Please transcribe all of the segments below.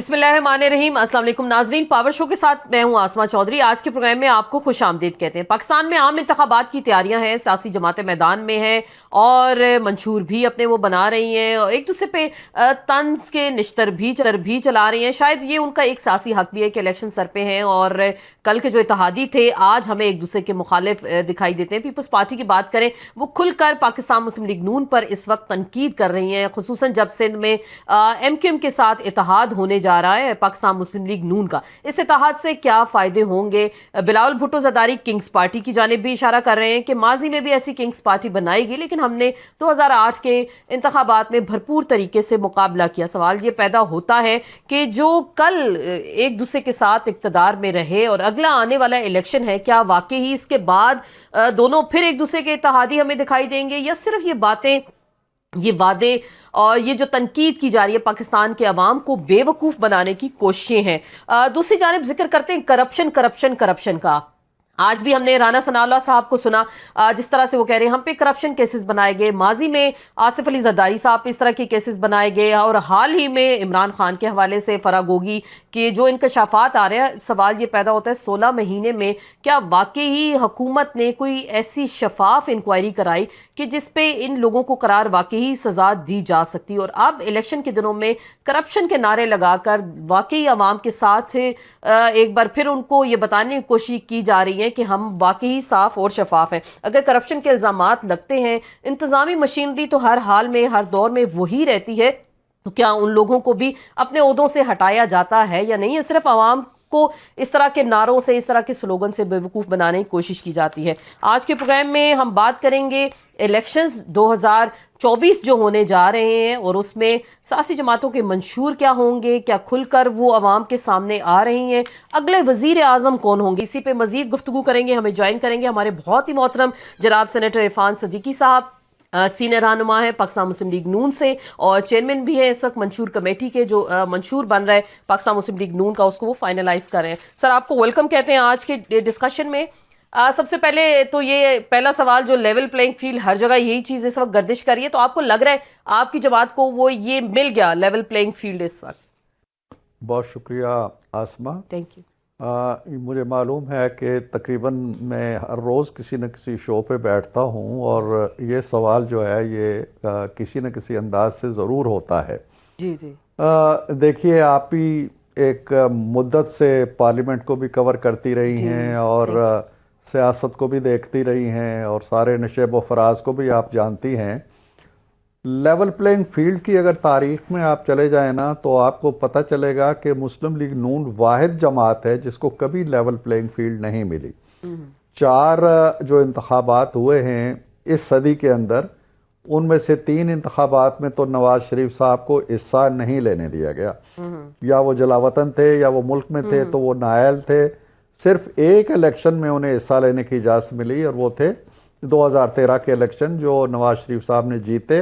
बिस्मिल्लाहिर्रहमानिर्रहीम। अस्सलाम वालेकुम नाजरीन, पावर शो के साथ मैं हूं आसमा चौधरी। आज के प्रोग्राम में आपको खुशामदीद कहते हैं। पाकिस्तान में आम इंतखाबात की तैयारियां हैं, सियासी जमातें मैदान में हैं और मंशूर भी अपने वो बना रही हैं और एक दूसरे पे तंज के निश्तर भी चला रही हैं। शायद ये उनका एक सियासी हक भी है कि इलेक्शन सर पे हैं और कल के जो इत्तेहादी थे आज हमें एक दूसरे के मुखालिफ दिखाई देते हैं। पीपल्स पार्टी की बात करें, वो खुलकर पाकिस्तान मुस्लिम लीग नून पर इस वक्त तनकीद कर रही हैं, खुसूसन जब सिंध में MQM के साथ इत्तेहाद होने जा रहा है पाकिस्तान मुस्लिम लीग नून का। इस इत्तेहाद से क्या फायदे होंगे? बिलावल भुट्टो ज़रदारी किंग्स पार्टी की जानिब भी इशारा कर रहे हैं कि माजी में भी ऐसी किंग्स पार्टी बनाएगी, लेकिन हमने 2008 के इंतखाबात में भरपूर तरीके से मुकाबला किया। सवाल ये पैदा होता है कि जो कल एक दूसरे के साथ इक़्तिदार में रहे और अगला आने वाला इलेक्शन है, क्या वाकई ही इसके बाद दोनों फिर एक दूसरे के इत्तेहादी हमें दिखाई देंगे या सिर्फ ये बातें, ये वादे और ये जो तनकीद की जा रही है पाकिस्तान के अवाम को बेवकूफ़ बनाने की कोशिशें हैं। दूसरी जानिब जिक्र करते हैं करप्शन का। आज भी हमने राना सनाउल्लाह साहब को सुना, जिस तरह से वो कह रहे हैं हम पे करप्शन केसेस बनाए गए। माजी में आसिफ अली जरदारी साहब पे इस तरह के केसेस बनाए गए और हाल ही में इमरान खान के हवाले से फरागोगी के जो इंकशाफात आ रहे हैं। सवाल ये पैदा होता है 16 महीने में क्या वाकई ही हुकूमत ने कोई ऐसी शफाफ इंक्वायरी कराई कि जिस पे इन लोगों को करार वाकई ही सजा दी जा सकती। और अब इलेक्शन के दिनों में करप्शन के नारे लगाकर वाकई अवाम के साथ एक बार फिर उनको ये बताने की कोशिश की जा रही है कि हम वाकई साफ और शफाफ हैं। अगर करप्शन के इल्जामात लगते हैं, इंतजामी मशीनरी तो हर हाल में हर दौर में वही रहती है, तो क्या उन लोगों को भी अपने ओहदों से हटाया जाता है या नहीं? सिर्फ आवाम को इस तरह के नारों से, इस तरह के स्लोगन से बेवकूफ़ बनाने की कोशिश की जाती है। आज के प्रोग्राम में हम बात करेंगे इलेक्शंस 2024 जो होने जा रहे हैं और उसमें सियासी जमातों के मंशूर क्या होंगे, क्या खुलकर वो अवाम के सामने आ रही हैं, अगले वज़ीर आज़म कौन होंगे, इसी पे मज़ीद गुफ्तगू करेंगे। हमें ज्वाइन करेंगे हमारे बहुत ही मोहतरम जनाब सेनेटर इरफान सदीकी साहब, सीनियर रहनुमा है पाकिस्तान मुस्लिम लीग नून से और चेयरमैन भी है इस वक्त मंशूर कमेटी के, जो मंशूर बन रहा है पाकिस्तान मुस्लिम लीग नून का, उसको वो फाइनलाइज कर रहे हैं। सर, आपको वेलकम कहते हैं आज के डिस्कशन में। सबसे पहले तो ये पहला सवाल, जो लेवल प्लेइंग फील्ड हर जगह यही चीज़ इस वक्त गर्दिश कर रही है, तो आपको लग रहा है आपकी जमात को वो ये मिल गया लेवल प्लेइंग फील्ड इस वक्त? बहुत शुक्रिया आसमा, थैंक यू। मुझे मालूम है कि तकरीबन मैं हर रोज़ किसी न किसी शो पे बैठता हूँ और ये सवाल जो है ये किसी न किसी अंदाज से ज़रूर होता है। जी जी। देखिए, आप भी एक मुद्दत से पार्लियामेंट को भी कवर करती रही हैं और सियासत को भी देखती रही हैं और सारे नशेब व फराज को भी आप जानती हैं। लेवल प्लेइंग फील्ड की अगर तारीख में आप चले जाएं ना, तो आपको पता चलेगा कि मुस्लिम लीग नून वाहिद जमात है जिसको कभी लेवल प्लेइंग फील्ड नहीं मिली। 4 जो इंतखाबात हुए हैं इस सदी के अंदर, उनमें से 3 इंतखाबात में तो नवाज शरीफ साहब को हिस्सा नहीं लेने दिया गया। या वो जलावतन थे या वो मुल्क में थे, तो वो नायल थे। सिर्फ एक इलेक्शन में उन्हें हिस्सा लेने की इजाज़त मिली और वो थे 2013 के इलेक्शन जो नवाज शरीफ साहब ने जीते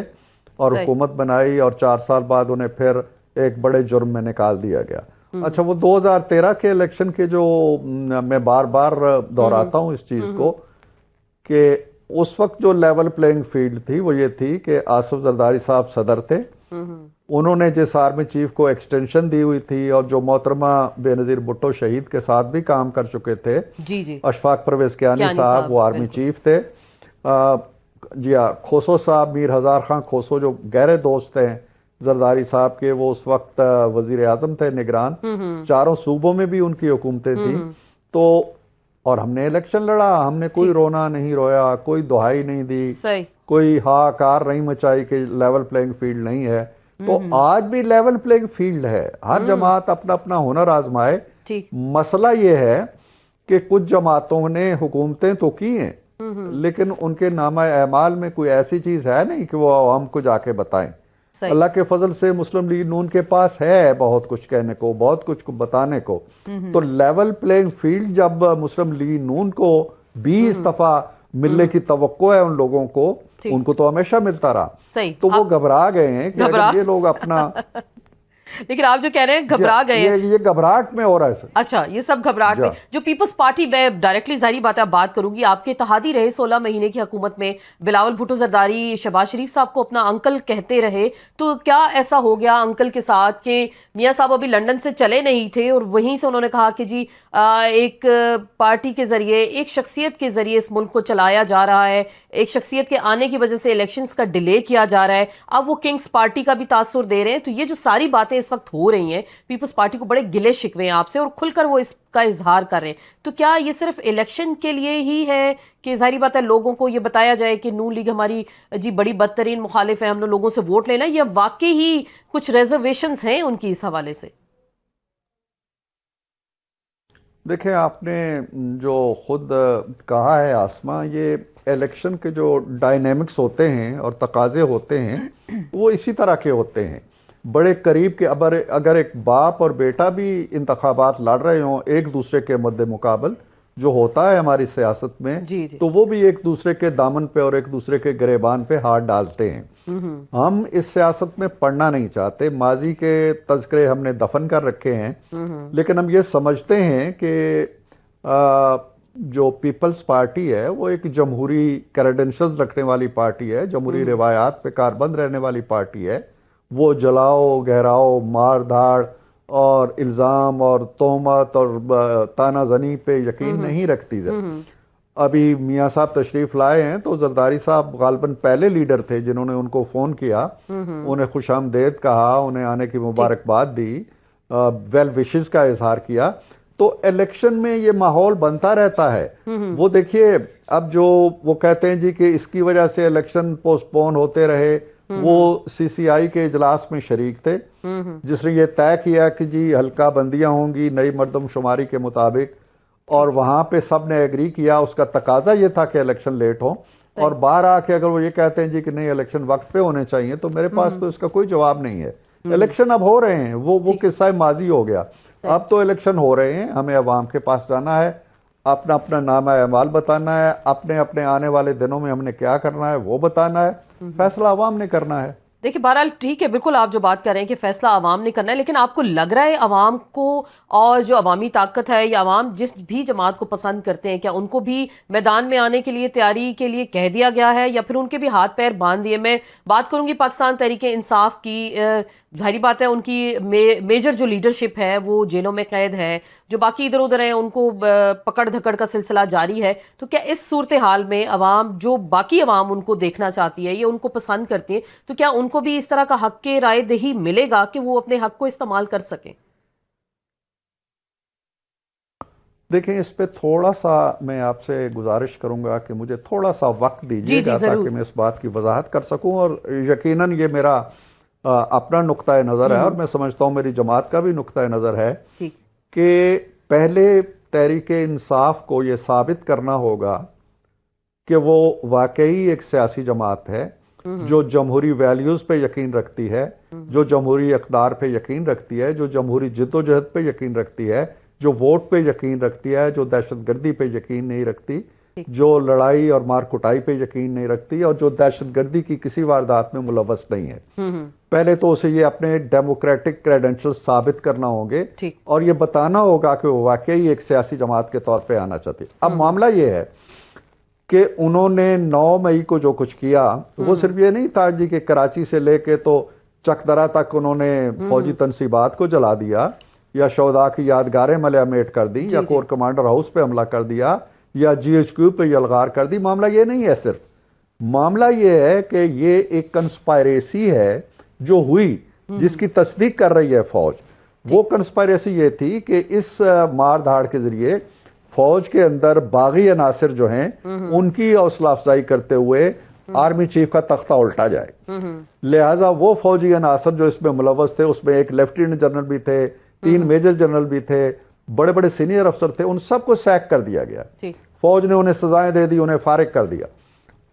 और हुकूमत बनाई और 4 साल बाद उन्हें फिर एक बड़े जुर्म में निकाल दिया गया। अच्छा, वो 2013 के इलेक्शन के जो मैं बार बार दोहराता हूँ इस चीज़ को कि उस वक्त जो लेवल प्लेइंग फील्ड थी वो ये थी कि आसिफ जरदारी साहब सदर थे, उन्होंने जिस आर्मी चीफ को एक्सटेंशन दी हुई थी और जो मोहतरमा बेनज़ीर भुट्टो शहीद के साथ भी काम कर चुके थे, जी जी, अशफाक परवेज कियानी साहब, वो आर्मी चीफ थे। जी हाँ, खोसो साहब, मीर हज़ार खां खोसो जो गहरे दोस्त हैं जरदारी साहब के, वो उस वक्त वजीर आजम थे, निगरान। 4 सूबों में भी उनकी हुकूमतें थी। तो और हमने इलेक्शन लड़ा, हमने कोई रोना नहीं रोया, कोई दुहाई नहीं दी, कोई हाकार नहीं मचाई कि लेवल प्लेइंग फील्ड नहीं है। तो आज भी लेवल प्लेइंग फील्ड है, हर जमात अपना अपना हुनर आजमाए। मसला ये है कि कुछ जमातों ने हुकूमतें तो की हैं, लेकिन उनके नामा एमाल में कोई ऐसी चीज है नहीं कि वो आवाम को जाके बताएं। अल्लाह के फजल से मुस्लिम लीग नून के पास है बहुत कुछ कहने को, बहुत कुछ बताने को। तो लेवल प्लेइंग फील्ड जब मुस्लिम लीग नून को 20 दफा मिलने की तवक्को है उन लोगों को, उनको तो हमेशा मिलता रहा, तो वो घबरा गए हैं कि अगर ये लोग अपना लेकिन आप जो कह रहे हैं घबरा गए हैं, ये घबराहट में हो रहा है सर। अच्छा, ये सब घबराहट में। जो पीपल्स पार्टी, मैं डायरेक्टली जाहिर बात है आप बात करूंगी, आपके इत्तेहादी रहे 16 महीने की हुकूमत में, बिलावल भुट्टो जरदारी शहबाज शरीफ साहब को अपना अंकल कहते रहे, तो क्या ऐसा हो गया अंकल के साथ कि मियां साहब अभी लंदन से चले नहीं थे और वहीं से उन्होंने कहा कि जी एक पार्टी के जरिए, एक शख्सियत के जरिए इस मुल्क को चलाया जा रहा है, एक शख्सियत के आने की वजह से इलेक्शंस का डिले किया जा रहा है, अब वो किंग्स पार्टी का भी तासुर दे रहे हैं। तो ये जो सारी बातें इस वक्त हो रही हैं, पीपल्स पार्टी को बड़े गिले शिकवे हैं आपसे और खुलकर वो इसका इजहार कर रहे हैं, तो क्या ये सिर्फ इलेक्शन के लिए ही है कि जाहिर बात है लोगों को ये बताया जाए कि नून लीग हमारी जी बड़ी बदतरीन मुखालिफ है, हम लोगों से वोट लेना, या वाकई ही कुछ रिजर्वेशंस हैं उनकी इस हवाले से? देखिए, आपने जो खुद कहा है आसमा, ये इलेक्शन के जो डायनेमिक्स होते हैं और तकाजे होते हैं वो इसी तरह के होते हैं। बड़े करीब के अगर एक बाप और बेटा भी इंतखाबात लड़ रहे हों एक दूसरे के मद्दे मुकाबल, जो होता है हमारी सियासत में, जी जी। तो वो भी एक दूसरे के दामन पे और एक दूसरे के गिरेबान पे हाथ डालते हैं। हम इस सियासत में पढ़ना नहीं चाहते, माजी के तज़किरे हमने दफन कर रखे हैं, लेकिन हम ये समझते हैं कि जो पीपल्स पार्टी है वो एक जमहूरी क्रेडेंशियल्स रखने वाली पार्टी है, जमहूरी रिवायात पे कारबंद रहने वाली पार्टी है। वो जलाओ, गहराओ, मार धाड़ और इल्ज़ाम और तोहमत और तानाजनी पे यकीन नहीं रखती। अभी मियाँ साहब तशरीफ लाए हैं तो जरदारी साहब गालबन पहले लीडर थे जिन्होंने उनको फ़ोन किया, उन्हें खुशामदेद कहा, उन्हें आने की मुबारकबाद दी, वेल विशेस का इजहार किया। तो इलेक्शन में ये माहौल बनता रहता है। वो देखिए, अब जो वो कहते हैं जी कि इसकी वजह से इलेक्शन पोस्टपोन होते रहे, वो सीसीआई के इजलास में शरीक थे जिसने ये तय किया कि जी हल्का बंदियां होंगी नई मर्दमशुमारी के मुताबिक, और वहां पे सब ने एग्री किया। उसका तकाजा ये था कि इलेक्शन लेट हो, और बाहर आके अगर वो ये कहते हैं जी कि नहीं इलेक्शन वक्त पे होने चाहिए, तो मेरे पास तो इसका कोई जवाब नहीं है। इलेक्शन अब हो रहे हैं, वो किस्सा माजी हो गया। अब तो इलेक्शन हो रहे हैं, हमें अवाम के पास जाना है, अपना अपना नामा अमाल बताना है, अपने अपने आने वाले दिनों में हमने क्या करना है वो बताना है, फैसला अवाम ने करना है। देखिए बहरहाल ठीक है, बिल्कुल आप जो बात कर रहे हैं कि फैसला आवाम ने करना है, लेकिन आपको लग रहा है आवाम को और जो अवामी ताकत है या आवाम जिस भी जमात को पसंद करते हैं, क्या उनको भी मैदान में आने के लिए तैयारी के लिए कह दिया गया है या फिर उनके भी हाथ पैर बांध दिए? मैं बात करूंगी पाकिस्तान तहरीक इंसाफ की। जाहिर बात है उनकी मेजर जो लीडरशिप है वो जेलों में कैद है, जो बाकी इधर उधर हैं उनको पकड़ धकड़ का सिलसिला जारी है। तो क्या इस सूरत हाल में अवाम, जो बाकी अवाम उनको देखना चाहती है, ये उनको पसंद करती है, तो क्या उनको भी इस तरह का हक के राय दही मिलेगा कि वो अपने हक को इस्तेमाल कर सकें? देखें, इस पे थोड़ा सा मैं आपसे गुजारिश करूंगा कि मुझे थोड़ा सा वक्त दीजिएगा ताकि मैं इस बात की वजाहत कर सकूं, और यकीनन ये मेरा अपना नुक्ता नज़र है और मैं समझता हूँ मेरी जमात का भी नुक्ता नज़र है कि पहले तहरीक इंसाफ को ये साबित करना होगा कि वो वाकई एक सियासी जमात है जो जमहूरी वैल्यूज़ पे यकीन रखती है, जो जमहूरी इक़्तिदार पे यकीन रखती है, जो जमहूरी जिद्दोजहद पे यकीन रखती है, जो वोट पे यकीन रखती है, जो दहशतगर्दी पे यकीन नहीं रखती, जो लड़ाई और मार कुटाई पे यकीन नहीं रखती, और जो दहशतगर्दी की किसी वारदात में मुलव्वस नहीं है। पहले तो उसे ये अपने डेमोक्रेटिक क्रेडेंशियल साबित करना होंगे और ये बताना होगा कि वो वाकई एक सियासी जमात के तौर पे आना चाहती है। अब मामला ये है कि उन्होंने 9 मई को जो कुछ किया वो सिर्फ ये नहीं था जी कि कराची से लेके तो चकदरा तक उन्होंने फौजी तनसीबात को जला दिया, या शोधा की यादगारें मलयामेट कर दी, या कोर कमांडर हाउस पे हमला कर दिया, या GHQ पे यलगार कर दी। मामला ये नहीं है, सिर्फ मामला ये है कि ये एक कंस्पायरेसी है जो हुई, जिसकी तस्दीक कर रही है फौज। वो कंस्पायरेसी ये थी कि इस मार धाड़ के जरिए फौज के अंदर बागी अनासिर जो हैं उनकी हौसला अफजाई करते हुए आर्मी चीफ का तख्ता उल्टा जाए। लिहाजा वो फौजी अनासर जो इसमें मुलव्वस थे, उसमें एक लेफ्टिनेंट जनरल भी थे, 3 मेजर जनरल भी थे, बड़े बड़े सीनियर अफसर थे, उन सबको सैक कर दिया गया। फौज ने उन्हें सजाएं दे दी, उन्हें फारिग कर दिया।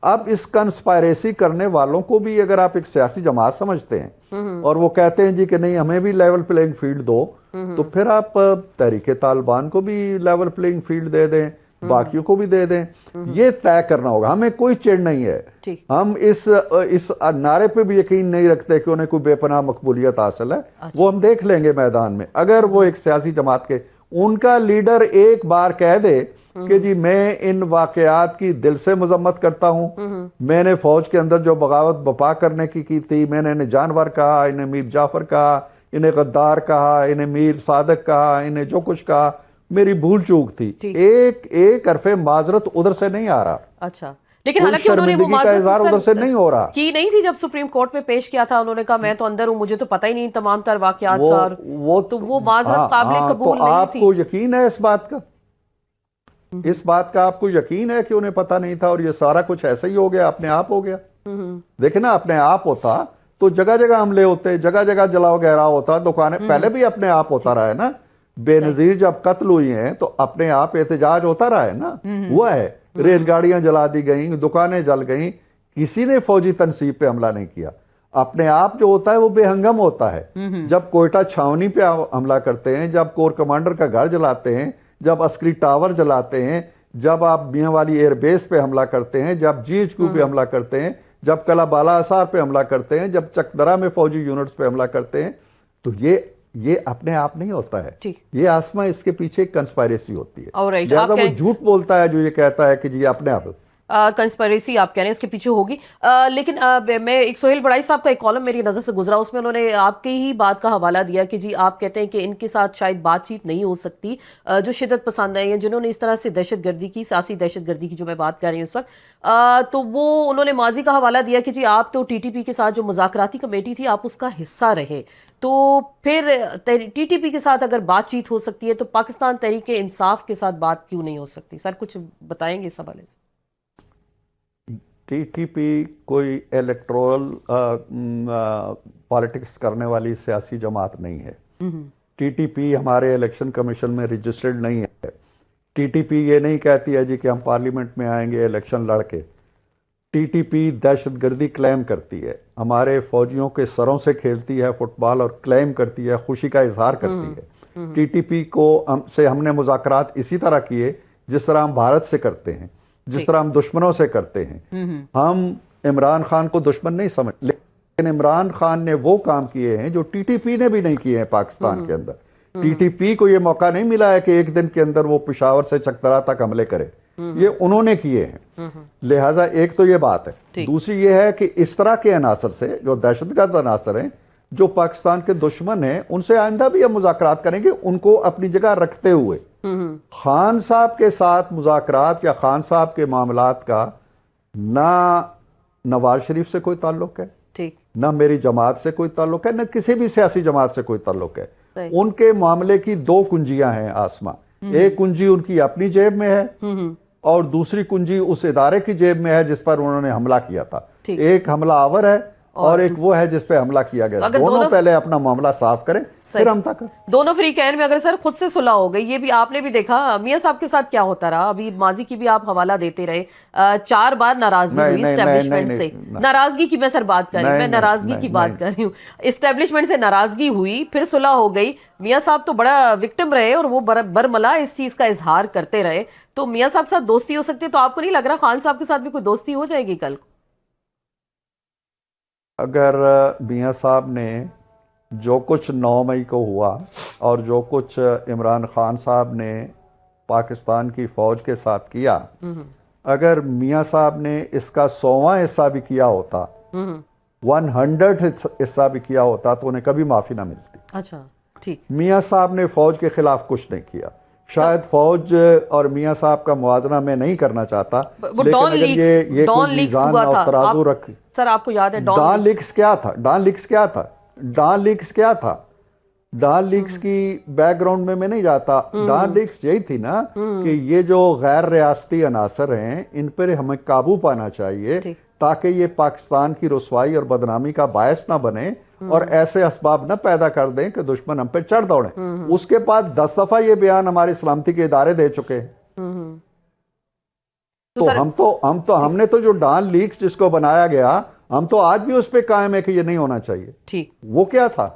अब इस कंस्पायरेसी करने वालों को भी अगर आप एक सियासी जमात समझते हैं और वो कहते हैं जी कि नहीं हमें भी लेवल प्लेइंग फील्ड दो, तो फिर आप तहरीक तालिबान को भी लेवल प्लेइंग फील्ड दे दें, बाकियों को भी दे दें, ये तय करना होगा। हमें कोई चिढ़ नहीं है, ठीक। हम इस नारे पे भी यकीन नहीं रखते कि उन्हें कोई बेपनाह मकबूलियत हासिल है। अच्छा। वो हम देख लेंगे मैदान में। अगर वो एक सियासी जमात के उनका लीडर एक बार कह दे कि जी मैं इन वाकयात की दिल से मजम्मत करता हूं, मैंने फौज के अंदर जो बगावत बपा करने की थी, मैंने इन्हें जानवर कहा, इन्हें मीर जाफर कहा, इन्हें गद्दार कहा, इन्हें मीर सादक कहा, इन्हें जो कुछ कहा, मेरी भूल चूक थी। एक हरफे माजरत उधर से नहीं आ रहा। अच्छा, लेकिन हालांकि उन्होंने वो माजरत उधर से नहीं हो रहा की नहीं थी जब सुप्रीम कोर्ट में पेश किया था। उन्होंने कहा मैं तो अंदर हूं, मुझे तो पता ही नहीं तमाम तर वाकयात का। वो माजरत काबिल कबूल नहीं थी। आपको यकीन है इस बात का? इस बात का आपको यकीन है कि उन्हें पता नहीं था और ये सारा कुछ ऐसे ही हो गया, अपने आप हो गया? देखे ना, अपने आप होता तो जगह जगह हमले होते, जगह जगह जलाओ गहराव होता, दुकानें पहले भी अपने आप होता रहा है ना। बेनजीर जब कत्ल हुई हैं तो अपने आप एहतजाज होता रहा है ना, हुआ है। रेलगाड़ियां जला दी गई, दुकानें जल गई, किसी ने फौजी तनसीब पे हमला नहीं किया। अपने आप जो होता है वो बेहंगम होता है। जब कोयटा छावनी पे हमला करते हैं, जब कोर कमांडर का घर जलाते हैं, जब अस्करी टावर जलाते हैं, जब आप मियां वाली एयरबेस पे हमला करते हैं, जब GHQ पे हमला करते हैं, जब कला बाला असार पे हमला करते हैं, जब चकदरा में फौजी यूनिट्स पे हमला करते हैं, तो ये अपने आप नहीं होता है। ये आसमा, इसके पीछे एक कंस्पायरेसी होती है। लिहाजा वो झूठ बोलता है जो ये कहता है कि जी अपने आप कंस्पिरेसी आप कह रहे हैं इसके पीछे होगी। लेकिन मैं एक सोहेल बड़ाई साहब का एक कॉलम मेरी नज़र से गुजरा, उसमें उन्होंने आपकी ही बात का हवाला दिया कि जी आप कहते हैं कि इनके साथ शायद बातचीत नहीं हो सकती, जो शिद्दत पसंद है, जिन्होंने इस तरह से दहशतगर्दी की, सियासी दहशतगर्दी की जो मैं बात कर रही हूँ इस वक्त, तो वो उन्होंने माजी का हवाला दिया कि जी आप तो TTP के साथ जो मुज़ाकराती कमेटी थी आप उसका हिस्सा रहे, तो फिर TTP के साथ अगर बातचीत हो सकती है तो पाकिस्तान तहरीक इंसाफ के साथ बात क्यों नहीं हो सकती? सर कुछ बताएंगे इस हवाले से? TTP कोई इलेक्टोरल पॉलिटिक्स करने वाली सियासी जमात नहीं है। TTP हमारे इलेक्शन कमीशन में रजिस्टर्ड नहीं है। TTP ये नहीं कहती है जी कि हम पार्लियामेंट में आएंगे इलेक्शन लड़के। TTP दहशतगर्दी क्लेम करती है, हमारे फौजियों के सरों से खेलती है फुटबॉल और क्लेम करती है, खुशी का इजहार करती है। TTP को हमने मुज़ाकरात इसी तरह किए जिस तरह हम भारत से करते हैं, जिस तरह हम दुश्मनों से करते हैं। हम इमरान खान को दुश्मन नहीं समझ, लेकिन इमरान खान ने वो काम किए हैं जो TTP ने भी नहीं किए हैं पाकिस्तान के अंदर। TTP को ये मौका नहीं मिला है कि एक दिन के अंदर वो पेशावर से चकदरा तक हमले करे, ये उन्होंने किए हैं। लिहाजा एक तो ये बात है। दूसरी ये है कि इस तरह के अनासर से जो दहशतगर्द अनासर हैं, जो पाकिस्तान के दुश्मन हैं, उनसे आइंदा भी हम मुज़ाकरात करेंगे, उनको अपनी जगह रखते हुए। खान साहब के साथ मुज़ाकरात या खान साहब के मामलात का ना नवाज शरीफ से कोई ताल्लुक है, ना मेरी जमात से कोई ताल्लुक है, ना किसी भी सियासी जमात से कोई ताल्लुक है। उनके मामले की दो कुंजियां हैं आसमा। एक कुंजी उनकी अपनी जेब में है और दूसरी कुंजी उस इदारे की जेब में है जिस पर उन्होंने हमला किया था। एक हमला आवर है और एक वो है जिस पे हमला किया गया। तो दोनों पहले अपना मामला साफ करें, फिर हम तक दोनों फ्रीकैन में अगर सर खुद से सुलह हो गई, ये भी आपने भी देखा मियां साहब के साथ क्या होता रहा। अभी माजी की भी आप हवाला देते रहे, 4 बार नाराजगी हुई इस्टेब्लिशमेंट से। नाराजगी की मैं सर बात कर रही हूँ, मैं नाराजगी की बात कर रही हूँ। इस्टेब्लिशमेंट से नाराजगी हुई, फिर सुलह हो गई। मियां साहब तो बड़ा विक्टिम रहे और वो बरमला इस चीज का इजहार करते रहे। तो मियां साहब साथ दोस्ती हो सकती है, तो आपको नहीं लग रहा खान साहब के साथ भी कोई दोस्ती हो जाएगी कल को? अगर मियां साहब ने जो कुछ 9 मई को हुआ और जो कुछ इमरान खान साहब ने पाकिस्तान की फौज के साथ किया, अगर मियां साहब ने इसका 100वां हिस्सा भी किया होता, 100 हिस्सा भी किया होता, तो उन्हें कभी माफी ना मिलती। अच्छा, ठीक। मियां साहब ने फौज के खिलाफ कुछ नहीं किया। शायद फौज और मियां साहब का मुआवजा मैं नहीं करना चाहता, लेकिन अगर ये डॉन लीक्स हुआ था, सर आपको याद है डॉन लीक्स क्या था? डॉन लीक्स की बैकग्राउंड में मैं नहीं जाता। डॉन लीक्स यही थी ना कि ये जो गैर रियासती अनासर हैं, इन पर हमें काबू पाना चाहिए ताकि ये पाकिस्तान की रुसवाई और बदनामी का बायस ना बने और ऐसे असबाब न पैदा कर दें कि दुश्मन हम पे चढ़ दौड़े। उसके बाद 10 दफा ये बयान हमारी सलामती के इदारे दे चुके हैं। तो हमने तो जो डॉन लीक्स जिसको बनाया गया, हम तो आज भी उस पे कायम है कि ये नहीं होना चाहिए। ठीक। वो क्या था?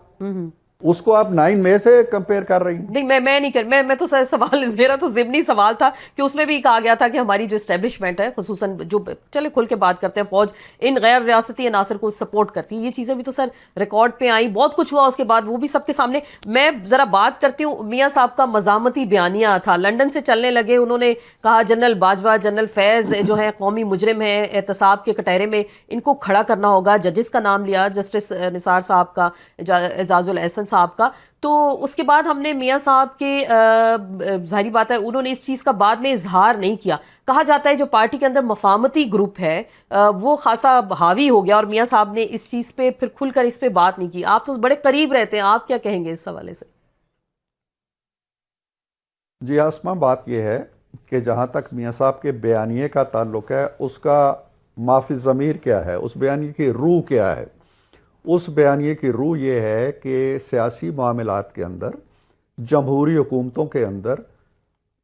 उसको आप 9 मई से कंपेयर कर रही हैं। नहीं, मैं नहीं कर मैं तो सवाल मेरा तो ज़िमनी सवाल था कि उसमें भी कहा गया था कि हमारी जो एस्टेब्लिशमेंट है, खुसूसन जो चले खुल के बात करते हैं, फौज इन गैर रियासती अनासर को सपोर्ट करती है। ये चीज़ें भी तो सर रिकॉर्ड पे आई, बहुत कुछ हुआ उसके बाद, वो भी सबके सामने। मैं ज़रा बात करती हूँ, मियाँ साहब का मज़ामती बयानिया था, लंदन से चलने लगे, उन्होंने कहा जनरल बाजवा, जनरल फैज़ जो है कौमी मुजरिम है, एहतसाब के कटहरे में इनको खड़ा करना होगा। जजेस का नाम लिया, जस्टिस निसार साहब का, एजाजुल एहसन साहब का। तो उसके बाद हमने मियाँ साहब के जाहिर बात है उन्होंने इस चीज़ का बाद में इजहार नहीं किया। कहा जाता है जो पार्टी के अंदर मफामती ग्रुप है वो खासा हावी हो गया और मियाँ साहब ने इस चीज़ पे फिर खुलकर इस पे बात नहीं की। आप तो बड़े करीब रहते हैं, आप क्या कहेंगे इस हवाले से? जी आसमा, बात यह है कि जहाँ तक मियाँ साहब के बयानिए का ताल्लुक है, उसका माफी ज़मीर क्या है, उस बयानिए की रूह क्या है? उस बयानिए की रूह ये है कि सियासी मामलात के अंदर, जमहूरी हुकूमतों के अंदर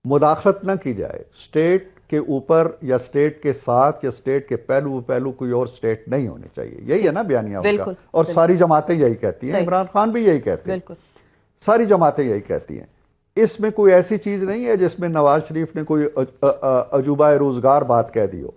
मुदाखलत न की जाए। स्टेट के ऊपर या स्टेट के साथ या स्टेट के पहलू पहलू कोई और स्टेट नहीं होनी चाहिए। यही है ना बयानिया उनका, और सारी जमातें यही कहती हैं, इमरान खान भी यही कहते हैं, सारी जमातें यही कहती हैं। इसमें कोई ऐसी चीज़ नहीं है जिसमें नवाज शरीफ ने कोई अजूबा रोज़गार बात कह दी हो।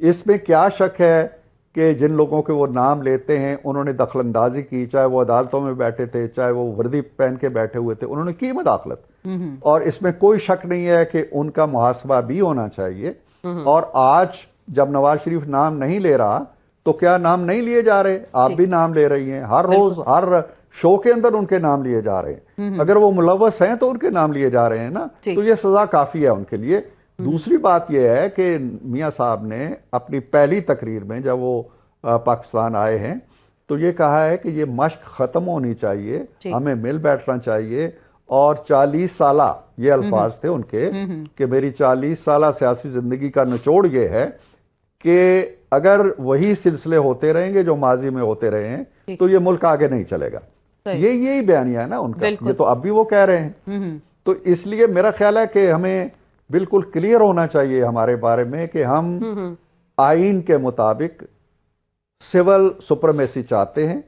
इसमें क्या शक है कि जिन लोगों के वो नाम लेते हैं उन्होंने दखलंदाजी की, चाहे वो अदालतों में बैठे थे, चाहे वो वर्दी पहन के बैठे हुए थे, उन्होंने की मदाखलत। और इसमें कोई शक नहीं है कि उनका मुहासबा भी होना चाहिए। और आज जब नवाज शरीफ नाम नहीं ले रहा तो क्या नाम नहीं लिए जा रहे? आप भी नाम ले रही हैं, हर रोज हर शो के अंदर उनके नाम लिए जा रहे हैं। अगर वो मुलव्वस हैं तो उनके नाम लिए जा रहे हैं ना, तो ये सजा काफी है उनके लिए। दूसरी बात यह है कि मियाँ साहब ने अपनी पहली तकरीर में जब वो पाकिस्तान आए हैं तो ये कहा है कि ये मश्क खत्म होनी चाहिए, हमें मिल बैठना चाहिए। और 40 साल, ये अल्फाज थे उनके, कि मेरी 40 साल सियासी जिंदगी का निचोड़ ये है कि अगर वही सिलसिले होते रहेंगे जो माजी में होते रहे हैं तो ये मुल्क आगे नहीं चलेगा। यही बयानिया है ना उनका, ये तो अब भी वो कह रहे हैं। तो इसलिए मेरा ख्याल है कि हमें बिल्कुल क्लियर होना चाहिए हमारे बारे में कि हम आइन के मुताबिक सिविल सुप्रीमेसी चाहते हैं।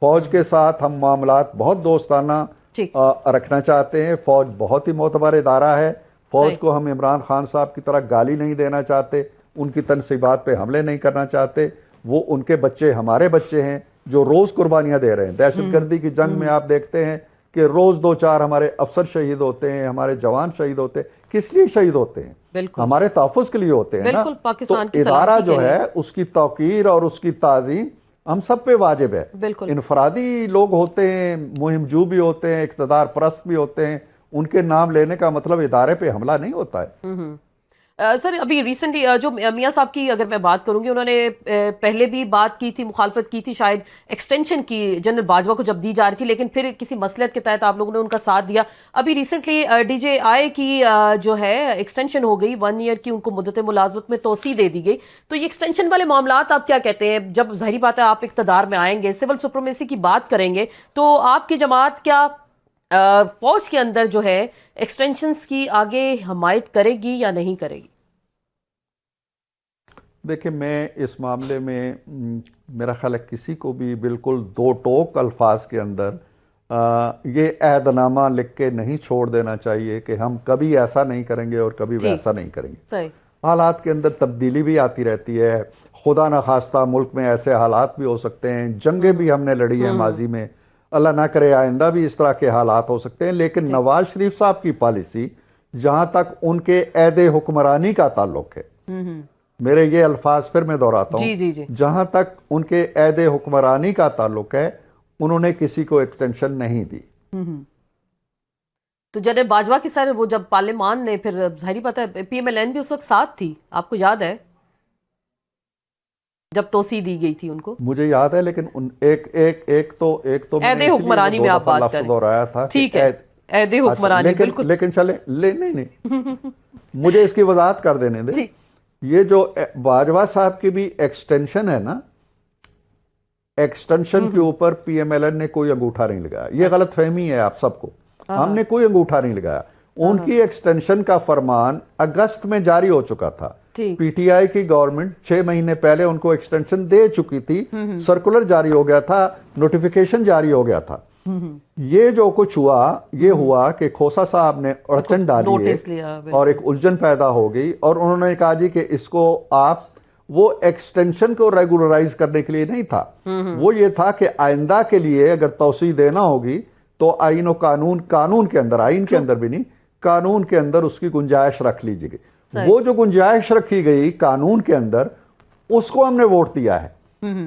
फौज के साथ हम मामलात बहुत दोस्ताना रखना चाहते हैं। फौज बहुत ही मोतबर इदारा है। फौज को हम इमरान खान साहब की तरह गाली नहीं देना चाहते, उनकी तनसीबात पे हमले नहीं करना चाहते। वो उनके बच्चे हमारे बच्चे हैं जो रोज कुर्बानियां दे रहे हैं। दहशतगर्दी की जंग में आप देखते हैं कि रोज 2-4 हमारे अफसर शहीद होते हैं, हमारे जवान शहीद होते हैं। किस लिए शहीद होते हैं? हमारे तहफ़्फ़ुज़ के लिए होते हैं ना। तो इदारा जो है उसकी तौकीर और उसकी ताज़ीम हम सब पे वाजिब है। इनफरादी लोग होते हैं, मुहिमजू भी होते हैं, इक़्तिदार परस्त भी होते हैं, उनके नाम लेने का मतलब इदारे पे हमला नहीं होता है। सर अभी रिसेंटली जो मियाँ साहब की अगर मैं बात करूंगी, उन्होंने पहले भी बात की थी, मुखालफत की थी शायद एक्सटेंशन की जनरल बाजवा को जब दी जा रही थी, लेकिन फिर किसी मसलहत के तहत आप लोगों ने उनका साथ दिया। अभी रिसेंटली DJI की जो है एक्सटेंशन हो गई, 1 ईयर की उनको मुद्दत मुलाजमत में तोसी दे दी गई। तो ये एक्सटेंशन वाले मामलात आप क्या कहते हैं? जब जाहिर बात है आप इक़्तिदार में आएंगे, सिविल सुप्रीमेसी की बात करेंगे, तो आपकी जमात क्या फौज के अंदर जो है एक्सटेंशंस की आगे हमायत करेगी या नहीं करेगी? देखिए, मैं इस मामले में मेरा ख्याल है किसी को भी बिल्कुल दो टोक अल्फाज के अंदर ये अहदनामा लिख के नहीं छोड़ देना चाहिए कि हम कभी ऐसा नहीं करेंगे और कभी वैसा नहीं करेंगे। हालात के अंदर तब्दीली भी आती रहती है। खुदा न खास्ता मुल्क में ऐसे हालात भी हो सकते हैं, जंगें भी हमने लड़ी हैं माजी में, अल्लाह ना करे आइंदा भी इस तरह के हालात हो सकते हैं। लेकिन नवाज शरीफ साहब की पॉलिसी, जहां तक उनके ऐदे हुक्मरानी का ताल्लुक है, मेरे ये अल्फाज फिर मैं दोहराता हूँ, जहां तक उनके ऐदे हुक्मरानी का ताल्लुक है, उन्होंने किसी को एक्सटेंशन नहीं दी। तो जनरल बाजवा के सर वो जब पार्लियामान ने फिर जाहिर पता है PMLN भी उस वक्त साथ थी, आपको याद है जब तोसी दी गई थी उनको? मुझे याद है, लेकिन एक तो ऐदे हुक्मरानी में आप बात कर दोहराया था। ठीक है, ऐदे हुक्मरानी, बिल्कुल। लेकिन चले नहीं मुझे इसकी वजाहत कर देने दे। ये जो बाजवा साहब की भी एक्सटेंशन है ना, एक्सटेंशन के ऊपर PMLN ने कोई अंगूठा नहीं लगाया। ये गलत फहमी है आप सबको, हमने कोई अंगूठा नहीं लगाया। उनकी एक्सटेंशन का फरमान अगस्त में जारी हो चुका था। PTI की गवर्नमेंट 6 महीने पहले उनको एक्सटेंशन दे चुकी थी, सर्कुलर जारी हो गया था, नोटिफिकेशन जारी हो गया था। ये जो कुछ हुआ, ये हुआ कि खोसा साहब ने अड़चन डाली नोटिस लिया, बिल्कुल। और एक उलझन पैदा हो गई और उन्होंने कहा जी कि इसको आप, वो एक्सटेंशन को रेगुलराइज करने के लिए नहीं था, वो ये था कि आइंदा के लिए अगर तौसी देना होगी तो आइन और कानून के अंदर, आइन के अंदर भी नहीं, कानून के अंदर उसकी गुंजाइश रख लीजिए। वो जो गुंजाइश रखी गई कानून के अंदर, उसको हमने वोट दिया है।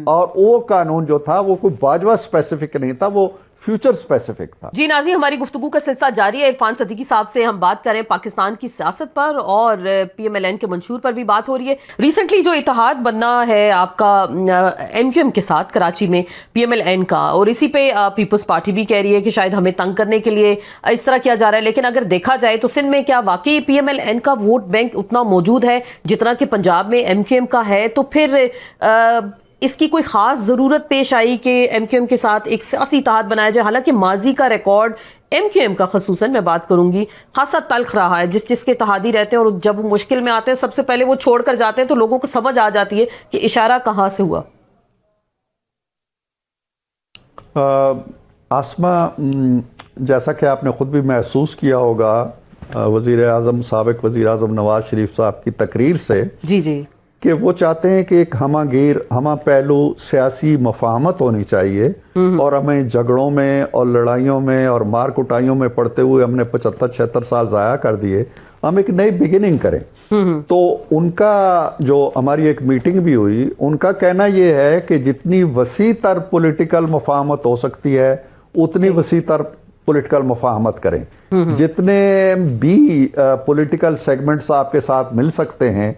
और वो कानून जो था वो कोई बाजवा स्पेसिफिक नहीं था, वो फ्यूचर स्पेसिफिक था। जी नाज़ी, हमारी गुफ्तगू का सिलसिला जारी है। इरफान सदीकी साहब से हम बात करें पाकिस्तान की सियासत पर और PMLN के मंशूर पर भी बात हो रही है। रिसेंटली जो इत्तेहाद बनना है आपका MQM के साथ कराची में PMLN का, और इसी पे पीपल्स पार्टी भी कह रही है कि शायद हमें तंग करने के लिए इस तरह किया जा रहा है। लेकिन अगर देखा जाए तो सिंध में क्या वाकई PMLN का वोट बैंक उतना मौजूद है जितना कि पंजाब में MQM का है? तो फिर इसकी कोई ख़ास ज़रूरत पेश आई कि MQM के साथ एक सियासी इत्तेहाद बनाया जाए? हालांकि माजी का रिकॉर्ड MQM का ख़ुसूसन मैं बात करूंगी खासा तल्ख रहा है। जिसके इत्तेहादी रहते हैं और जब वो मुश्किल में आते हैं सबसे पहले वो छोड़ कर जाते हैं, तो लोगों को समझ आ जाती है कि इशारा कहाँ से हुआ। आसमा, जैसा कि आपने ख़ुद भी महसूस किया होगा वज़ीर आज़म, साबिक़ वज़ीर आज़म नवाज शरीफ साहब की तकरीर से, जी जी, कि वो चाहते हैं कि एक हमा पहलू सियासी मफाहमत होनी चाहिए और हमें झगड़ों में और लड़ाइयों में और मार कुटाइयों में पड़ते हुए हमने 75-76 साल ज़ाया कर दिए, हम एक नई बिगिनिंग करें। तो उनका जो, हमारी एक मीटिंग भी हुई, उनका कहना ये है कि जितनी वसी तर पॉलिटिकल मफाहमत हो सकती है उतनी वसी तर पॉलिटिकल मफाहमत करें। जितने भी पॉलिटिकल सेगमेंट्स आपके साथ मिल सकते हैं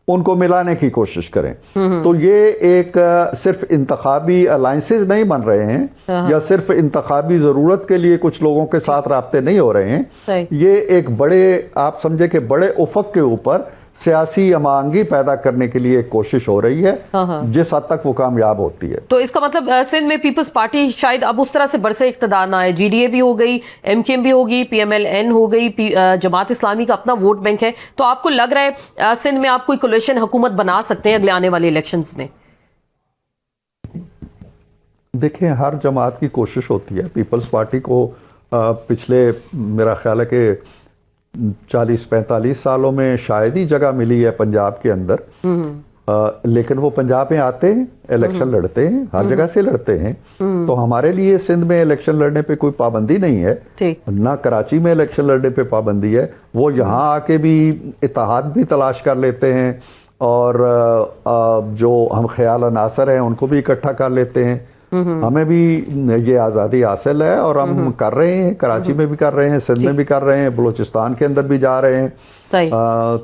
उनको मिलाने की कोशिश करें। तो ये एक सिर्फ इंतखाबी अलायंसेज नहीं बन रहे हैं या सिर्फ इंतखाबी ज़रूरत के लिए कुछ लोगों के साथ राब्ते नहीं हो रहे हैं। ये एक बड़े, आप समझे कि बड़े उफक के ऊपर सियासी अमांगी पैदा करने के लिए एक कोशिश हो रही है, जिस हद तक वो कामयाब होती है। तो इसका मतलब सिंध में पीपल्स पार्टी शायद अब उस तरह से बरसे इख्तिदार ना है। GDA भी हो गई, MQM भी होगी, PMLN हो गई, जमात इस्लामी का अपना वोट बैंक है। तो आपको लग रहा है सिंध में आप कोई कोलिशन हुकूमत बना सकते हैं अगले आने वाले इलेक्शंस में? देखिए, हर जमात की कोशिश होती है। पीपल्स पार्टी को पिछले, मेरा ख्याल है कि 40-45 सालों में शायद ही जगह मिली है पंजाब के अंदर, लेकिन वो पंजाब में आते हैं, इलेक्शन लड़ते हैं, हर जगह से लड़ते हैं। तो हमारे लिए सिंध में इलेक्शन लड़ने पे कोई पाबंदी नहीं है, ना कराची में इलेक्शन लड़ने पे पाबंदी है। वो यहाँ आके भी इत्तेहाद भी तलाश कर लेते हैं और जो हम ख्याल अनासर हैं उनको भी इकट्ठा कर लेते हैं। हमें भी ये आज़ादी हासिल है और हम कर रहे हैं, कराची में भी कर रहे हैं, सिंध में भी कर रहे हैं, बलूचिस्तान के अंदर भी जा रहे हैं। सही।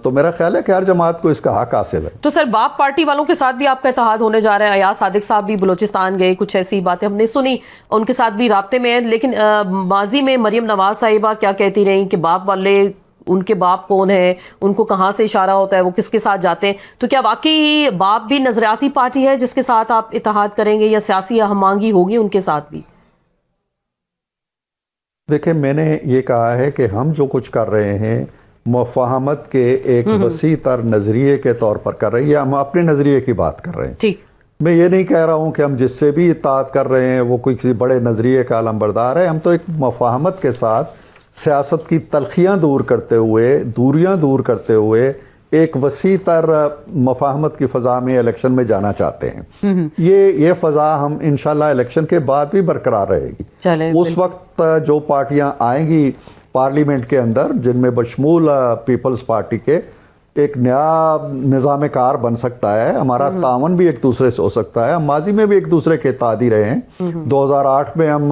तो मेरा ख्याल है कि हर जमात को इसका हक हासिल है। तो सर, बाप पार्टी वालों के साथ भी आपका इत्तेहाद होने जा रहा है? अयाज सादिक साहब भी बलूचिस्तान गए, कुछ ऐसी बातें हमने सुनी, उनके साथ भी राब्ते में है। लेकिन माजी में मरियम नवाज साहिबा क्या कहती रही कि बाप वाले, उनके बाप कौन है, उनको कहाँ से इशारा होता है, वो किसके साथ जाते हैं? तो क्या वाकई बाप भी नजरियाती पार्टी है जिसके साथ आप इत्तेहाद करेंगे या सियासी हमआंगी होगी उनके साथ भी? देखिए, मैंने ये कहा है कि हम जो कुछ कर रहे हैं मुफाहमत के एक वसी तर नजरिए के तौर पर कर रहे हैं, हम अपने नजरिए की बात कर रहे हैं। ठीक, मैं ये नहीं कह रहा हूं कि हम जिससे भी इत्तेहाद कर रहे हैं वो कोई किसी बड़े नजरिए का अलंबरदार है। हम तो एक मुफाहमत के साथ सियासत की तलखियाँ दूर करते हुए, दूरियाँ दूर करते हुए एक वसी तर मुफाहमत की फ़ज़ा में इलेक्शन में जाना चाहते हैं। ये फ़ज़ा हम इंशाल्लाह इलेक्शन के बाद भी बरकरार रहेगी। उस वक्त जो पार्टियां आएंगी पार्लियामेंट के अंदर, जिनमें बशमूल पीपल्स पार्टी के, एक नया निज़ाम कार बन सकता है। हमारा तावन भी एक दूसरे से हो सकता है। हम माजी में भी एक दूसरे के तादी रहे हैं। 2008 में हम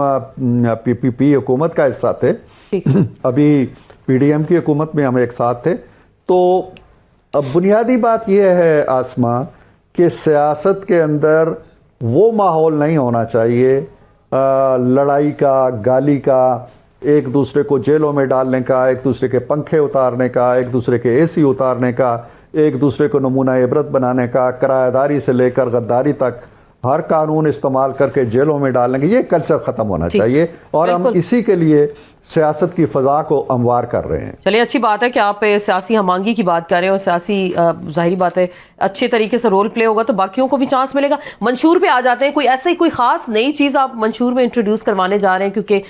PPP हुकूमत का हिस्सा थे, अभी PDM की हुकूमत में हम एक साथ थे। तो अब बुनियादी बात यह है आसमा कि सियासत के अंदर वो माहौल नहीं होना चाहिए लड़ाई का, गाली का, एक दूसरे को जेलों में डालने का, एक दूसरे के पंखे उतारने का, एक दूसरे के AC उतारने का, एक दूसरे को नमूना इबरत बनाने का, किराएदारी से लेकर गद्दारी तक हर कानून इस्तेमाल करके जेलों में डालने का। ये कल्चर ख़त्म होना चाहिए और हम इसी के लिए सियासत की फ़ज़ा को हमवार कर रहे हैं। चलिए, अच्छी बात है कि आप सियासी हमआंगी की बात कर रहे हैं और सियासी जाहिर बात है अच्छे तरीके से रोल प्ले होगा तो बाकियों को भी चांस मिलेगा। मंशूर पे आ जाते हैं, कोई ऐसी कोई ख़ास नई चीज़ आप मंशूर में इंट्रोड्यूस करवाने जा रहे हैं, क्योंकि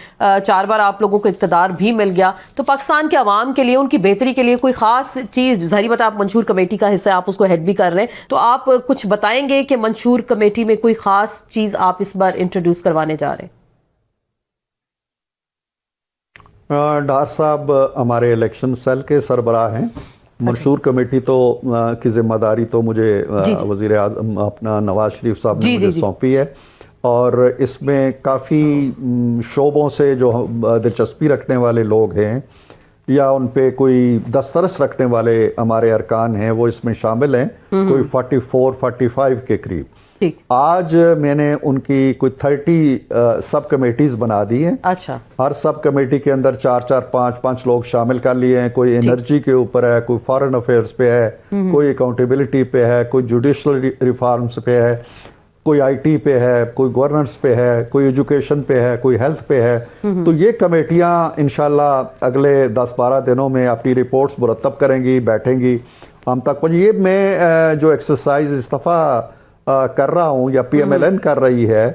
4 बार आप लोगों को इक़्तिदार भी मिल गया, तो पाकिस्तान के अवाम के लिए, उनकी बेहतरी के लिए कोई ख़ास चीज़, जाहिर बात है आप मंशूर कमेटी का हिस्सा है, आप उसको हेड भी कर रहे हैं, तो आप कुछ बताएंगे कि मंशूर कमेटी में कोई ख़ास चीज़ आप इस बार इंट्रोड्यूस करवाने जा रहे हैं? डार साहब हमारे इलेक्शन सेल के सरबराह हैं। मंशूर कमेटी तो की जिम्मेदारी तो मुझे वज़ीर आज़म अपना नवाज शरीफ साहब ने मुझे सौंपी है, और इसमें काफ़ी शोबों से जो दिलचस्पी रखने वाले लोग हैं या उन पे कोई दस्तरस रखने वाले हमारे अरकान हैं वो इसमें शामिल हैं, कोई 44-45 के करीब। आज मैंने उनकी कोई 30 सब कमेटीज बना दी हैं। अच्छा। हर सब कमेटी के अंदर 4-4, 5-5 लोग शामिल कर लिए हैं। कोई एनर्जी के ऊपर है, कोई फॉरेन अफेयर्स पे है, कोई अकाउंटेबिलिटी पे है, कोई जुडिशल रिफॉर्म्स पे है, कोई आईटी पे है, कोई गवर्नेंस पे है, कोई एजुकेशन पे है, कोई हेल्थ पे है। तो ये कमेटियां इंशाल्लाह अगले 10-12 दिनों में अपनी रिपोर्ट्स मुरतब करेंगी, बैठेंगी हम तक। पर ये मैं जो एक्सरसाइज इस दफ़ा कर रहा हूँ या PMLN कर रही है,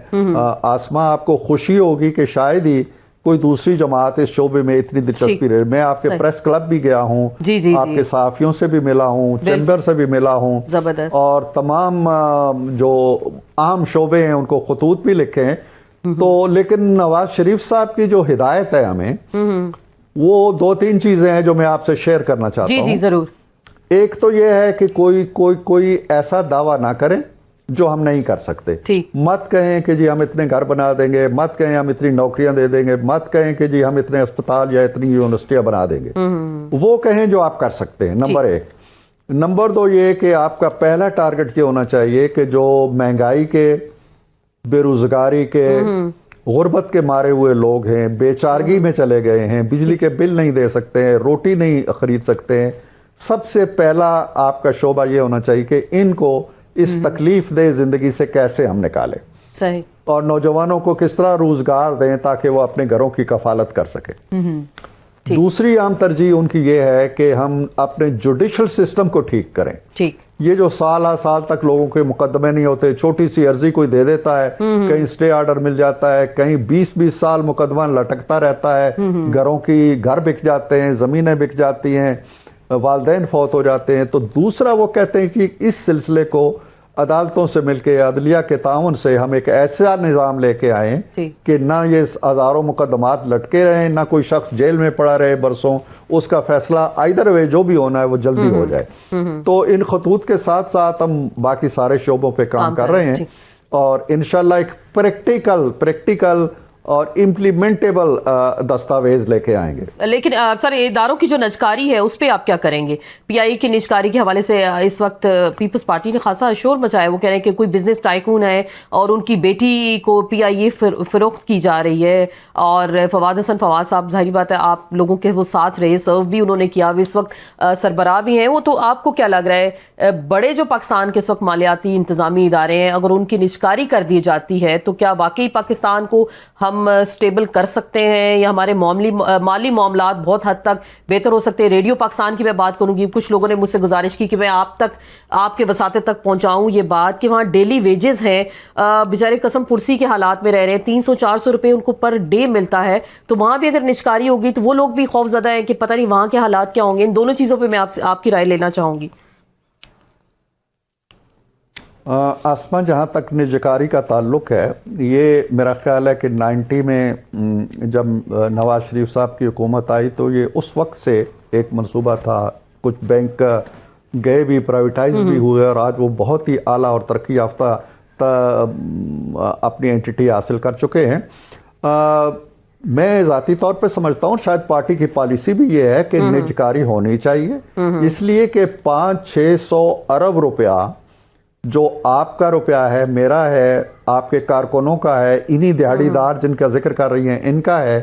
आसमा आपको खुशी होगी कि शायद ही कोई दूसरी जमात इस शोबे में इतनी दिलचस्पी रहे। मैं आपके प्रेस क्लब भी गया हूँ, आपके सहाफ़ियों से भी मिला हूँ, चैम्बर से भी मिला हूँ, और तमाम जो आम शोबे हैं उनको खतूत भी लिखे हैं। तो लेकिन नवाज शरीफ साहब की जो हिदायत है हमें, वो 2-3 चीज़ें हैं जो मैं आपसे शेयर करना चाहता हूँ। जी ज़रूर। एक तो ये है कि कोई ऐसा दावा ना करें जो हम नहीं कर सकते। मत कहें कि जी हम इतने घर बना देंगे, मत कहें हम इतनी नौकरियां दे देंगे, मत कहें कि जी हम इतने अस्पताल या इतनी यूनिवर्सिटियां बना देंगे। वो कहें जो आप कर सकते हैं, नंबर 1। नंबर 2 ये कि आपका पहला टारगेट ये होना चाहिए कि जो महंगाई के, बेरोजगारी के, गुर्बत के मारे हुए लोग हैं, बेचारगी में चले गए हैं, बिजली के बिल नहीं दे सकते हैं, रोटी नहीं खरीद सकते हैं, सबसे पहला आपका शोबा ये होना चाहिए कि इनको इस तकलीफ दे जिंदगी से कैसे हम निकालें। सही। और नौजवानों को किस तरह रोजगार दें ताकि वो अपने घरों की कफालत कर सके। दूसरी आम तरजीह उनकी ये है कि हम अपने जुडिशल सिस्टम को ठीक करें। ये जो साल तक लोगों के मुकदमे नहीं होते, छोटी सी अर्जी कोई दे देता है, कहीं स्टे ऑर्डर मिल जाता है, कहीं 20-20 साल मुकदमा लटकता रहता है, घरों की घर बिक जाते हैं, जमीनें बिक जाती हैं, वालदैन फौत हो जाते हैं। तो दूसरा वो कहते हैं कि इस सिलसिले को अदालतों से मिलकर, अदलिया के ताउन से हम एक ऐसा निज़ाम लेके आए कि ना ये हज़ारों मुकदमात लटके रहे, ना कोई शख्स जेल में पड़ा रहे बरसों, उसका फैसला आइदर वे जो भी होना है वो जल्दी हो जाए। तो इन खतूत के साथ साथ हम बाकी सारे शोबों पे काम कर रहे हैं, और इंशाल्लाह एक प्रैक्टिकल और इम्प्लीमेंटेबल दस्तावेज लेके आएंगे। लेकिन सर, इदारों की जो निजकारी है उस पर आप क्या करेंगे? PI की निजकारी के हवाले से इस वक्त पीपल्स पार्टी ने खासा शोर मचाया। वो कह रहे हैं कि कोई बिजनेस टाइकून है और उनकी बेटी को PIA फरोख्त की जा रही है, और फवाद हसन फवाद साहब, जाहिर बात है आप लोगों के वो साथ रहे, सर्व भी उन्होंने किया, इस वक्त सरबराह भी हैं वो। तो आपको क्या लग रहा है, बड़े जो पाकिस्तान के इस वक्त मालियाती इंतजामी इदारे हैं, अगर उनकी निजकारी कर दी जाती है तो क्या वाकई पाकिस्तान को हम स्टेबल कर सकते हैं, या हमारे माली मामलात बहुत हद तक बेहतर हो सकते हैं? रेडियो पाकिस्तान की मैं बात करूंगी, कुछ लोगों ने मुझसे गुजारिश की कि मैं आप तक, आपके वसाते तक पहुंचाऊं ये बात कि वहाँ डेली वेजेस हैं, बेचारे कसम पुरसी के हालात में रह रहे हैं, 300-400 रुपये उनको पर डे मिलता है। तो वहाँ भी अगर निजकारी होगी तो वो लोग भी खौफजदा हैं कि पता नहीं वहाँ के हालात क्या होंगे। इन दोनों चीज़ों पर मैं आपसे आपकी राय लेना चाहूँगी। आसमा, जहाँ तक निजकारी का ताल्लुक है, ये मेरा ख्याल है कि 90 में जब नवाज शरीफ साहब की हुकूमत आई तो ये उस वक्त से एक मंसूबा था। कुछ बैंक गए भी, प्राइवेटाइज भी हुए, और आज वो बहुत ही आला और तरक्की याफ्ता अपनी एंटिटी हासिल कर चुके हैं। मैं ज़ाती तौर पे समझता हूँ शायद पार्टी की पॉलिसी भी ये है कि निजकारी होनी चाहिए, इसलिए कि 500-600 अरब रुपया जो आपका रुपया है, मेरा है, आपके कारकुनों का है, इन्हीं दिहाड़ीदार जिनका जिक्र कर रही हैं इनका है,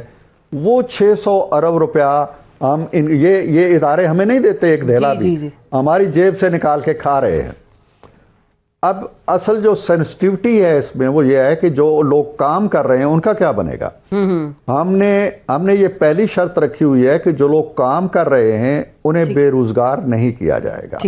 वो 600 अरब रुपया हम ये इदारे हमें नहीं देते, एक धेला भी हमारी जेब से निकाल के खा रहे हैं। अब असल जो सेंसिटिविटी है इसमें वो ये है कि जो लोग काम कर रहे हैं उनका क्या बनेगा। हमने ये पहली शर्त रखी हुई है कि जो लोग काम कर रहे हैं उन्हें बेरोजगार नहीं किया जाएगा।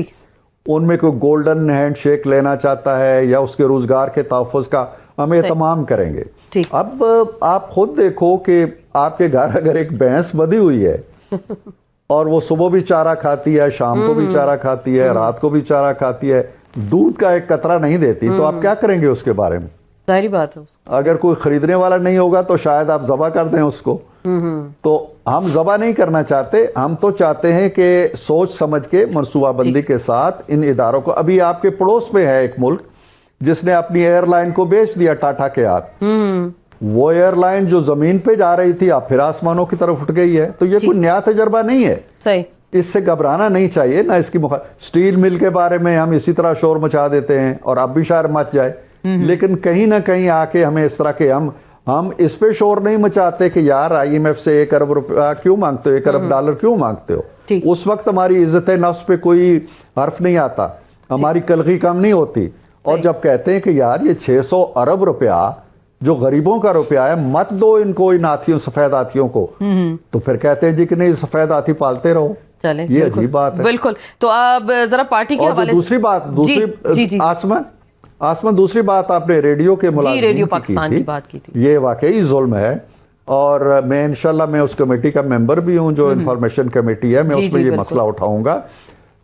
उनमें कोई गोल्डन हैंडशेक लेना चाहता है या उसके रोजगार के तहफ़्फ़ुज़ का हम एहतमाम करेंगे। अब आप खुद देखो कि आपके घर अगर एक भैंस बंधी हुई है और वो सुबह भी चारा खाती है, शाम को भी चारा खाती है, रात को भी चारा खाती है, दूध का एक कतरा नहीं देती, तो आप क्या करेंगे उसके बारे में? सारी बात है। अगर कोई खरीदने वाला नहीं होगा तो शायद आप ज़बा कर दें उसको। तो हम ज़बा नहीं करना चाहते, हम तो चाहते हैं कि सोच समझ के मनसूबाबंदी के साथ इन इदारों को। अभी आपके पड़ोस में है एक मुल्क जिसने अपनी एयरलाइन को बेच दिया टाटा के हाथ। वो एयरलाइन जो जमीन पे जा रही थी अब फिर आसमानों की तरफ उठ गई है। तो ये कोई नया तजर्बा नहीं है, सही, इससे घबराना नहीं चाहिए ना। इसकी स्टील मिल के बारे में हम इसी तरह शोर मचा देते हैं और अब भी शायद मच जाए, लेकिन कहीं ना कहीं आके हमें इस तरह के हम इस पे शोर नहीं मचाते कि यार IMF से 1 अरब रुपया क्यों मांगते हो, 1 अरब डॉलर क्यों मांगते हो। उस वक्त हमारी इज्जत नफ्स पे कोई हर्फ नहीं आता, हमारी कलगी कम नहीं होती। और जब कहते हैं कि यार ये 600 अरब रुपया जो गरीबों का रुपया है, मत दो इनको, इन हाथियों सफेद हाथियों को, तो फिर कहते हैं जी कि नहीं सफेद हाथी पालते रहो। चले, ये अजीब बात है। बिल्कुल। तो अब जरा पार्टी के हवाले से दूसरी बात, आसमान दूसरी बात आपने रेडियो के मुलाजिमीन रेडियो पाकिस्तान की बात की थी। ये वाकई जुल्म है और मैं इंशाल्लाह मैं उस कमेटी का मेंबर भी हूं जो इंफॉर्मेशन कमेटी है, मैं उसमें ये मसला उठाऊंगा।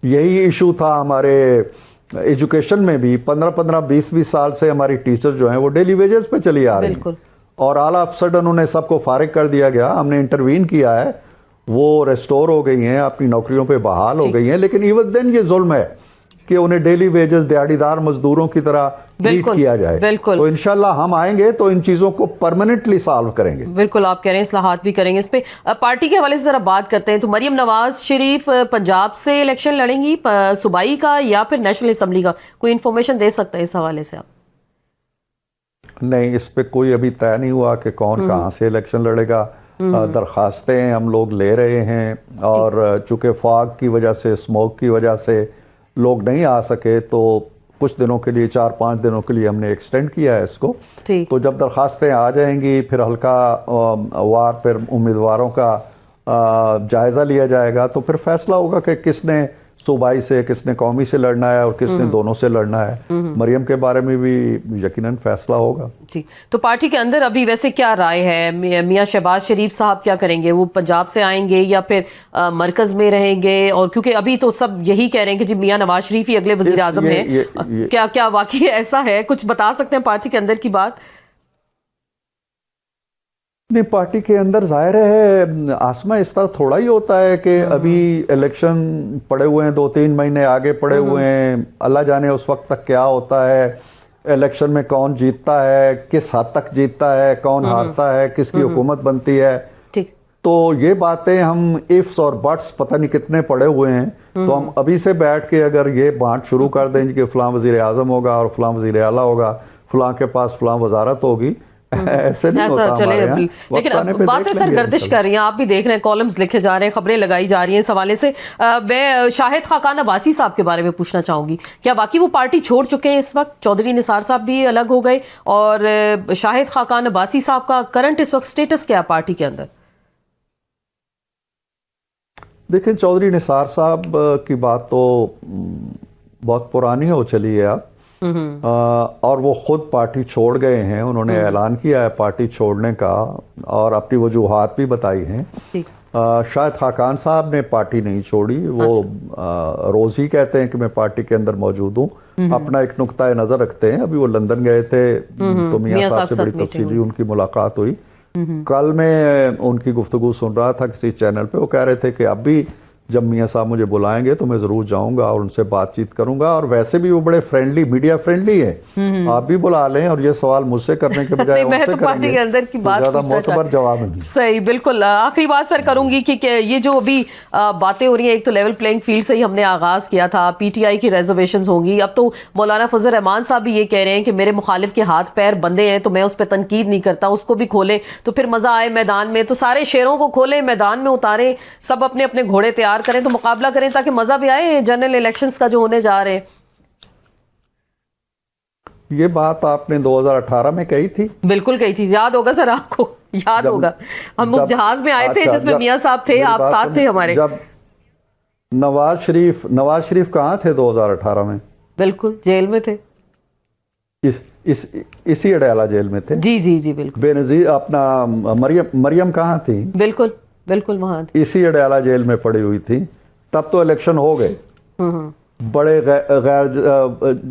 यही इशू था हमारे एजुकेशन में भी। 15-15, 20-20 साल से हमारी टीचर जो हैं वो डेली वेजेस पे चली आ रही हैं और ऑल ऑफ सडन उन्हें सबको फारिग कर दिया गया। हमने इंटरवीन किया है, वो रेस्टोर हो गई हैं, अपनी नौकरियों पे बहाल हो गई हैं, लेकिन इवन देन ये जुल्म है कि उन्हें डेली वेजेस दिहाड़ीदार मजदूरों की तरह ट्रीट किया जाए। तो इंशाल्लाह हम आएंगे तो इन चीजों को परमानेंटली सॉल्व करेंगे। बिल्कुल, आप कह रहे हैं इस्लाहात भी करेंगे। इस पे पार्टी के हवाले से जरा बात करते हैं। तो मरियम नवाज शरीफ पंजाब से इलेक्शन लड़ेंगी, सूबाई का या फिर नेशनल असम्बली का, कोई इन्फॉर्मेशन दे सकते हैं इस हवाले से आप? नहीं, इस पे कोई अभी तय नहीं हुआ कि कौन कहाँ से इलेक्शन लड़ेगा। दरखास्तें हम लोग ले रहे हैं और चूंकि फॉग की वजह से, स्मोक की वजह से लोग नहीं आ सके तो कुछ दिनों के लिए, 4-5 दिनों के लिए हमने एक्सटेंड किया है इसको। तो जब दरखास्तें आ जाएंगी फिर हल्का वार फिर उम्मीदवारों का जायज़ा लिया जाएगा, तो फिर फैसला होगा कि किसने सूबाई से, किसने कौमी से लड़ना है और किसने दोनों से लड़ना है। मरियम के बारे में भी यकीनन फैसला होगा। ठीक, तो पार्टी के अंदर अभी वैसे क्या राय है? मियां शहबाज शरीफ साहब क्या करेंगे? वो पंजाब से आएंगे या फिर मरकज में रहेंगे? और क्योंकि अभी तो सब यही कह रहे हैं कि जी मियां नवाज शरीफ ही अगले वजीर आजम हैं, क्या क्या वाकई ऐसा है? कुछ बता सकते हैं पार्टी के अंदर की बात? नहीं, पार्टी के अंदर जाहिर है आसमा इस तरह थोड़ा ही होता है कि अभी इलेक्शन पड़े हुए हैं, 2-3 महीने आगे पड़े हुए हैं, अल्लाह जाने उस वक्त तक क्या होता है, इलेक्शन में कौन जीतता है, किस हद तक जीतता है, कौन हारता है, किसकी हुकूमत बनती है। तो ये बातें हम इफ्स और बट्स पता नहीं कितने पड़े हुए हैं, तो हम अभी से बैठ के अगर ये बांट शुरू कर दें कि फलां वजीर आजम होगा और फलां वजीर आला होगा, फलां के पास फलां वजारत होगी, ऐसे नहीं होता चले। लेकिन अब बातें सर गर्दिश कर रही हैं, आप भी देख रहे हैं, कॉलम्स लिखे जा रहे हैं, खबरें लगाई जा रही हैं इस हवाले से। मैं शाहिद खाकान अब्बासी साहब के बारे में पूछना चाहूंगी, क्या बाकी वो पार्टी छोड़ चुके हैं इस वक्त? चौधरी निसार साहब भी अलग हो गए और शाहिद खाकान अब्बासी साहब का करंट इस वक्त स्टेटस क्या है पार्टी के अंदर? देखिए, चौधरी निसार साहब की बात तो बहुत पुरानी हो चली है अब, और वो खुद पार्टी छोड़ गए हैं। उन्होंने ऐलान किया है पार्टी छोड़ने का और अपनी वजूहात भी बताई हैं। शाहिद खाकान साहब ने पार्टी नहीं छोड़ी, वो रोज ही कहते हैं कि मैं पार्टी के अंदर मौजूद हूँ, अपना एक नुक्ता नजर रखते हैं। अभी वो लंदन गए थे तो मियां साहब से बड़ी तफसीली उनकी मुलाकात हुई। कल मैं उनकी गुफ्तगू सुन रहा था किसी चैनल पे, वो कह रहे थे कि अब भी जब मियां साहब मुझे बुलाएंगे तो मैं जरूर जाऊंगा और उनसे बातचीत करूंगा। और वैसे भी वो बड़े फ्रेंडली, मीडिया फ्रेंडली है, आप भी बुला लें और ये सवाल मुझसे करने के बजाय मैं तो पार्टी के अंदर की बात मोतबर जवाब नहीं। सही, बिल्कुल। आखिरी बात सर करूंगी कि ये जो अभी बातें हो रही हैं, एक तो लेवल प्लेइंग फील्ड से ही हमने आगाज किया था, PTI की रिजर्वेशन होंगी, अब तो मौलाना फजल रहमान साहब भी ये कह रहे हैं कि मेरे मुखालिफ के हाथ पैर बंधे हैं तो मैं उस पर तनकीद नहीं करता, उसको भी खोलें तो फिर मजा आए मैदान में। तो सारे शेरों को खोलें, मैदान में उतारें, सब अपने अपने घोड़े तैयार करें तो मुकाबला करें ताकि मजा भी आए जनरल इलेक्शंस का जो होने जा रहे हैं। ये बात आपने 2018 में कही थी। बिल्कुल कही थी, याद होगा सर आपको, याद होगा। हम उस जहाज में आए थे अच्छा, जिसमें मियां साहब थे, आप साथ थे हमारे। जब नवाज शरीफ कहाँ थे 2018 में? बिल्कुल जेल में थे, इसी अडयाला जेल में थे। जी जी जी बिल्कुल। बेनजीर अपना मरियम कहाँ थी? बिल्कुल बिल्कुल वहां थी, इसी अडयाला जेल में पड़ी हुई थी। तब तो इलेक्शन हो गए, बड़े गैर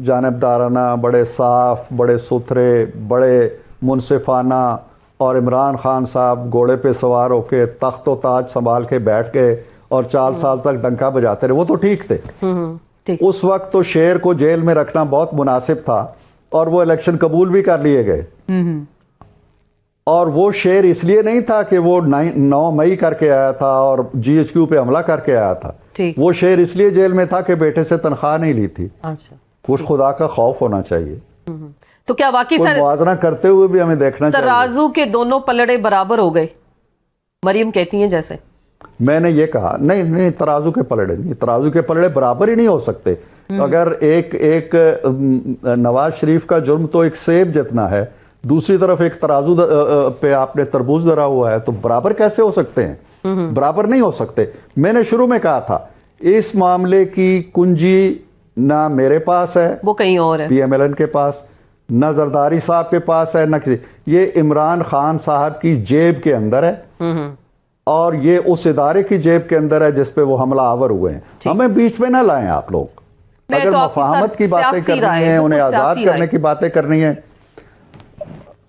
जानिबदाराना, बड़े साफ, बड़े सुथरे, बड़े मुनसिफाना, और इमरान खान साहब घोड़े पे सवार होके तख्त व ताज संभाल के बैठ गए और 4 साल तक डंका बजाते रहे। वो तो ठीक थे। ठीक। उस वक्त तो शेर को जेल में रखना बहुत मुनासिब था और वो इलेक्शन कबूल भी कर लिए गए। और वो शेर इसलिए नहीं था कि वो 9 मई करके आया था और GHQ पे हमला करके आया था। वो शेर इसलिए जेल में था कि बेटे से तनख्वाह नहीं ली थी। अच्छा, कुछ खुदा का खौफ होना चाहिए। तो क्या वाकई सर मुआवजा करते हुए भी हमें देखना चाहिए। तराजू के दोनों पलड़े बराबर हो गए, मरियम कहती हैं जैसे? मैंने ये कहा नहीं, तराजू के पलड़े नहीं, तराजू के पलड़े बराबर ही नहीं हो सकते। अगर एक नवाज शरीफ का जुर्म तो एक सेब जितना है, दूसरी तरफ एक तराजू पे आपने तरबूज धरा हुआ है, तो बराबर कैसे हो सकते हैं? बराबर नहीं हो सकते। मैंने शुरू में कहा था इस मामले की कुंजी ना मेरे पास है, वो कहीं और है, PMLN के पास, ना जरदारी साहब के पास है, ना किसी, ये इमरान खान साहब की जेब के अंदर है और ये उस इदारे की जेब के अंदर है जिस पे वो हमला आवर हुए हैं। हमें बीच में ना लाएं आप लोग। अगर तो मफाहमत की बातें करनी है, उन्हें आजाद करने की बातें करनी है,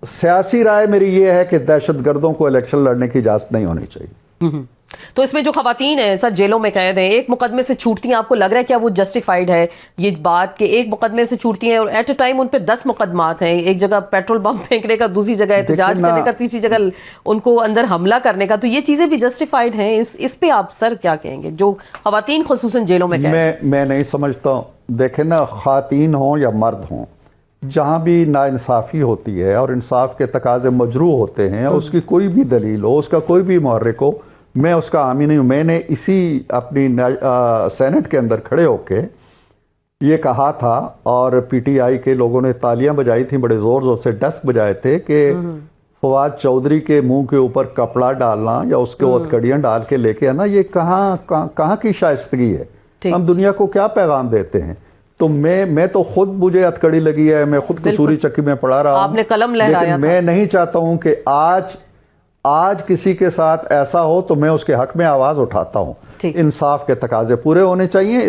सियासी राय मेरी ये है कि दहशतगर्दों को इलेक्शन लड़ने की इजाजत नहीं होनी चाहिए। तो इसमें जो खवातीन है सर जेलों में कैद हैं, एक मुकदमे से छूटती हैं, आपको लग रहा है क्या वो जस्टिफाइड है ये बात कि एक मुकदमे से छूटती हैं और एट अ टाइम उन पे 10 मुकदमात हैं, एक जगह पेट्रोल बम फेंकने का, दूसरी जगह एहतजाज करने का, तीसरी जगह उनको अंदर हमला करने का, तो ये चीजें भी जस्टिफाइड हैं? इस पे आप सर क्या कहेंगे जो खवातीन खुसूसन जेलों में कैद? मैं नहीं समझता। देखें ना, खातीन हों या मर्द हों, जहाँ भी नाइंसाफ़ी होती है और इंसाफ के तकाजे मजरू होते हैं, उसकी कोई भी दलील हो, उसका कोई भी मुहर्रिक हो, मैं उसका हामी नहीं हूँ। मैंने इसी अपनी सेनेट के अंदर खड़े होके ये कहा था और PTI के लोगों ने तालियां बजाई थी, बड़े ज़ोर ज़ोर से डस्क बजाए थे कि फवाद चौधरी के मुंह के ऊपर कपड़ा डालना या उसके हथकड़ियाँ डाल के लेके आना, ये कहाँ की शाइस्तगी है? हम दुनिया को क्या पैगाम देते हैं? तो मैं तो खुद, मुझे हथकड़ी लगी है, मैं खुद कसूरी चक्की में पढ़ा रहा हूँ, आपने कलम लहराया था। मैं नहीं चाहता हूँ कि आज किसी के साथ ऐसा हो तो मैं उसके हक में आवाज उठाता हूँ। इंसाफ के तकाजे पूरे होने चाहिए,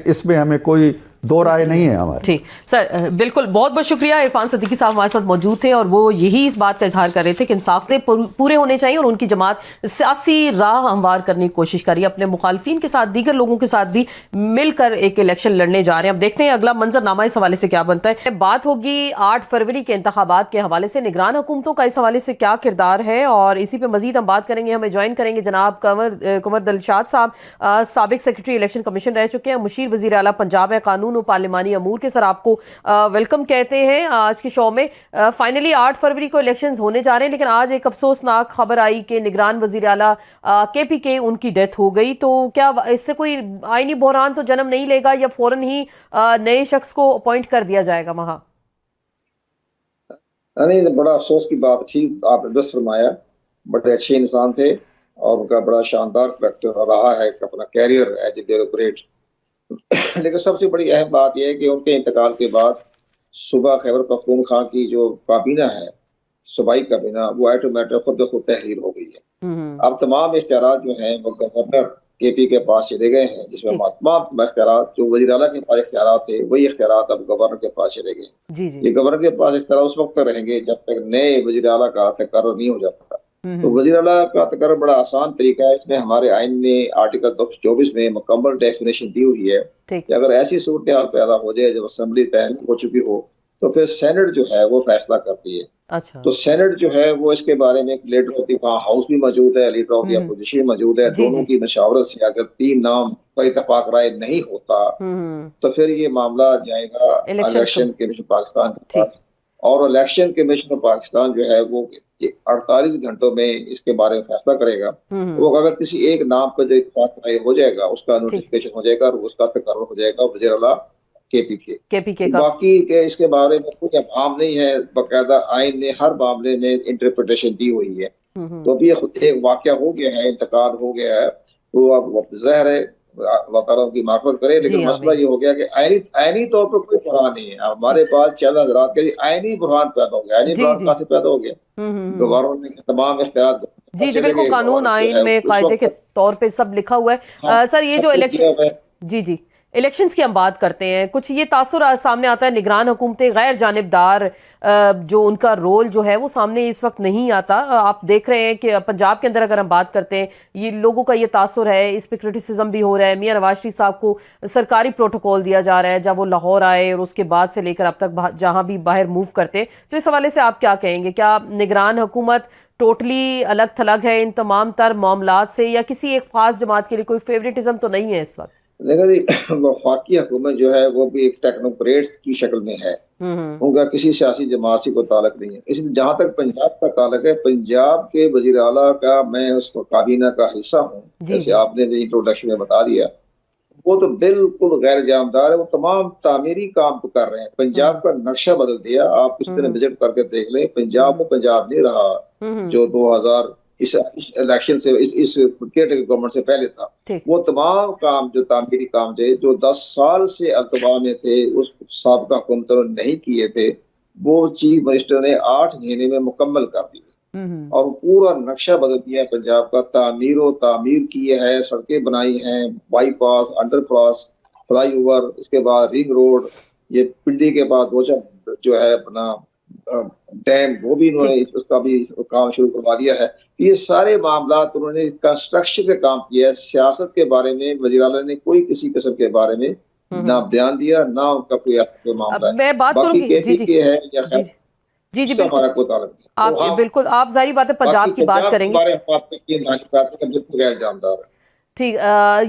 इसमें हमें कोई दो राय नहीं है हमारी। ठीक सर, बिल्कुल, बहुत बहुत शुक्रिया। इरफान सिद्दीकी साहब हमारे साथ मौजूद थे और वो यही इस बात का इजहार कर रहे थे कि इंसाफ से पूरे होने चाहिए और उनकी जमात सियासी राह हमवार करने की कोशिश करी, अपने मुखालफिन के साथ, दीगर लोगों के साथ भी मिलकर एक इलेक्शन लड़ने जा रहे हैं। अब देखते हैं अगला मंजरनामा इस हवाले से क्या बनता है। बात होगी 8 फरवरी के इंतखाबात के हवाले से, निगरान हुकूमतों का इस हवाले से क्या किरदार है, और इसी पे मजीद हम बात करेंगे। हमें ज्वाइन करेंगे जनाब कुंवर दिलशाद साहब, साबिक सेक्रेटरी इलेक्शन कमीशन रह चुके हैं, मुशीर वजीर आला पंजाब है, कानून और पार्लिमानी अमूर के। सर आपको वेलकम कहते हैं आज के शो में। फाइनली 8 फरवरी को इलेक्शंस होने जा रहे हैं, लेकिन आज एक अफसोसनाक खबर आई कि निगरान वजीर आला KPK उनकी डेथ हो गई। तो क्या इससे कोई आईनी बहरान तो जन्म नहीं लेगा या फौरन ही नए शख्स को अपॉइंट कर दिया जाएगा वहां? नहीं, बड़ा अफसोस की बात थी, आपने दुरुस्त फरमाया। बड़े अच्छे इंसान थे और उनका बड़ा शानदार करैक्टर रहा है, अपना कैरियर एज ए ब्यूरोक्रेट। लेकिन सबसे बड़ी अहम बात यह है कि उनके इंतकाल के बाद सुबह खैबर पख्तूनख्वा की जो काबीना है, सूबाई काबीना, वो ऑटोमेटिक खुद ब खुद तहरीर हो गई है। अब तमाम इख्तियारात जो हैं वो गवर्नर KP के पास चले गए हैं, जिसमें तमाम इख्तियारात जो वज़ीर आला के पास इख्तियारात थे, वही इख्तियारात अब गवर्नर के पास चले गए। ये गवर्नर के पास इख्तियार उस वक्त रहेंगे जब तक नए वज़ीर आला का तकर्रुर नहीं हो जाता। तो वज़ीर आला का तकर्रुर बड़ा आसान तरीका है। इसमें हमारे आइन ने आर्टिकल 224 में मुकम्मल डेफिनेशन दी हुई है कि अगर ऐसी सूरत हाल पैदा हो जाए जब असेंबली तय हो चुकी हो तो फिर सेनेट जो है वो फैसला करती है। अच्छा। तो सेनेट जो है वो इसके बारे में एक लीडर ऑफ द हाउस भी मौजूद है, लीडर ऑफ द अपोजिशन भी मौजूद है। दोनों की मशावरत से अगर 3 नाम पर इत्तेफाक राय नहीं होता तो फिर ये मामला जाएगा इलेक्शन कमीशन पाकिस्तान के पास, और इलेक्शन कमीशन पाकिस्तान जो है वो 48 घंटों में इसके बारे में फैसला करेगा। वो अगर किसी एक नाम पर जो इत्तेफाक राय हो जाएगा उसका नोटिफिकेशन हो जाएगा और उसका तकर्रुर हो जाएगा वज़ीर आला केपीके का। बाकी के इसके बारे में कोई अभाव नहीं है, बाकायदा आइन ने हर मामले में इंटरप्रिटेशन दी हुई है। तो अभी एक वाकया हो गया है, इंतकाल हो गया है, तो अब ज़हर है, अल्लाह ताला उनकी माफ़रत करे। लेकिन मसला ये हो गया कि आईनी तौर पर कोई बुरहान नहीं है। हमारे पास चंद हज़रात के आईनी बुरहान पैदा हो गया। आईनी बुरहान कहाँ से पैदा हो गया? गवर्नमेंट ने तमाम इख्तियार जी जी बिल्कुल, कानून आइन में कायदे के तौर पे सब लिखा हुआ है। सर ये जो इलेक्शन, जी इलेक्शंस की हम बात करते हैं, कुछ ये तासुर सामने आता है, निगरान हुकूमतें गैर जानिबदार जो उनका रोल जो है वो सामने इस वक्त नहीं आता। आप देख रहे हैं कि पंजाब के अंदर अगर हम बात करते हैं, ये लोगों का ये तासुर है, इस पे क्रिटिसिज्म भी हो रहा है। मियां नवाज शरीफ साहब को सरकारी प्रोटोकॉल दिया जा रहा है जब वो लाहौर आए और उसके बाद से लेकर अब तक जहाँ भी बाहर मूव करते, तो इस हवाले से आप क्या कहेंगे? क्या निगरान हुकूमत टोटली अलग थलग है इन तमाम तर मामलात से, या किसी एक खास जमात के लिए कोई फेवरेटिज्म तो नहीं है इस वक्त? देखा जी, वफाकी हुकूमत जो है वो भी एक टेक्नोक्रेट्स की शक्ल में है। उनका किसी सियासी जमात से कोई ताल्लुक नहीं है। इसलिए जहाँ तक पंजाब का ताल्लुक है, पंजाब के वजीर आला का मैं उसको काबीना का हिस्सा हूँ, जैसे आपने इंट्रोडक्शन में बता दिया। वो तो बिल्कुल गैर जामदार है, वो तमाम तामीरी काम तो कर रहे हैं। पंजाब का नक्शा बदल दिया। आप किसी तरह विजिट करके देख लें, पंजाब वो पंजाब नहीं रहा जो 2000 इस इलेक्शन से इस गवर्नमेंट से पहले था। वो तमाम काम जो तामीरी काम थे, जो 10 साल से अल्तवा में थे, उस साबिका हुकूमतों ने नहीं किए थे, वो चीफ मिनिस्टर ने 8 महीने में मुकम्मल कर दिए और पूरा नक्शा बदल दिया है पंजाब का। तामीर की है, सड़कें बनाई हैं, बाईपास, अंडरपास, फ्लाईओवर, इसके बाद रिंग रोड, ये पिंडी के बाद जो है अपना डैम, वो भी उन्होंने उसका भी काम शुरू करवा दिया है। ये सारे मामला उन्होंने कंस्ट्रक्शन का काम किया है। सियासत के बारे में वज़ीर आला ने कोई किसी किस्म के बारे में ना बयान दिया, ना उनका कोई मामला है। मैं बात करूंगी जी है या जी बिल्कुल, आप बिल्कुल, आप जाहिर बात है पंजाब की बात करेंगे, बिल्कुल गैर जानदार है। ठीक,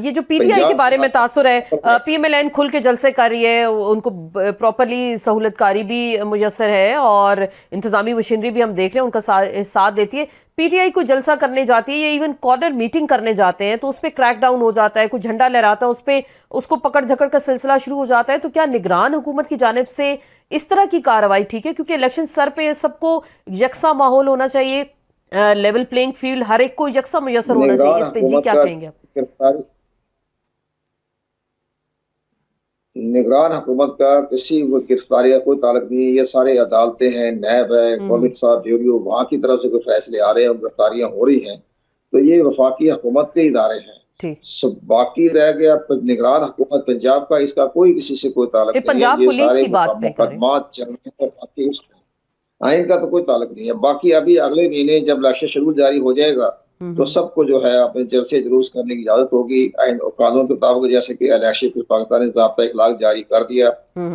ये जो पीटीआई के बारे में तासुर है, पीएमएलएन खुल के जलसे कर रही है, उनको प्रॉपरली सहूलतकारी भी मुयसर है और इंतजामी मशीनरी भी हम देख रहे हैं उनका साथ देती है। पीटीआई को जलसा करने जाती है, ये इवन कॉर्नर मीटिंग करने जाते हैं तो उस पर क्रैकडाउन हो जाता है, कुछ झंडा लहराता है उस पर, उसको पकड़ धकड़ का सिलसिला शुरू हो जाता है। तो क्या निगरान हुकूमत की जानिब से इस तरह की कार्रवाई ठीक है? क्योंकि इलेक्शन सर पे सबको यकसा माहौल होना चाहिए, लेवल प्लेइंग फील्ड, हर एक को यकसा मुयसर होना चाहिए। इस पे जी क्या कहेंगे? निगरान हुकूमत का किसी गिरफ्तारी का कोई ताल्लुक नहीं है। ये सारे अदालतें हैं, नैब है, कमिश्नर साहब ड्यूरियो, वहाँ की तरफ से कोई फैसले आ रहे हैं, गिरफ्तारियां हो रही हैं, तो ये वफाकी हुकूमत के इदारे हैं। बाकी रह गया निगरान हुकूमत पंजाब का, इसका कोई किसी से कोई ताल्लुक नहीं है। पंजाब पुलिस की बात पे मुकदमात चल रहे हैं, आइन का तो कोई ताल्लुक नहीं है। बाकी अभी अगले महीने जब इलेक्शन शेड्यूल जारी हो जाएगा तो सबको जो है अपने जलसे जुलूस करने की इजाजत होगी आइन और कानून के मुताबिक। जैसे कि इलेक्शन पाकिस्तान ने ज़ाब्ता इखलाक जारी कर दिया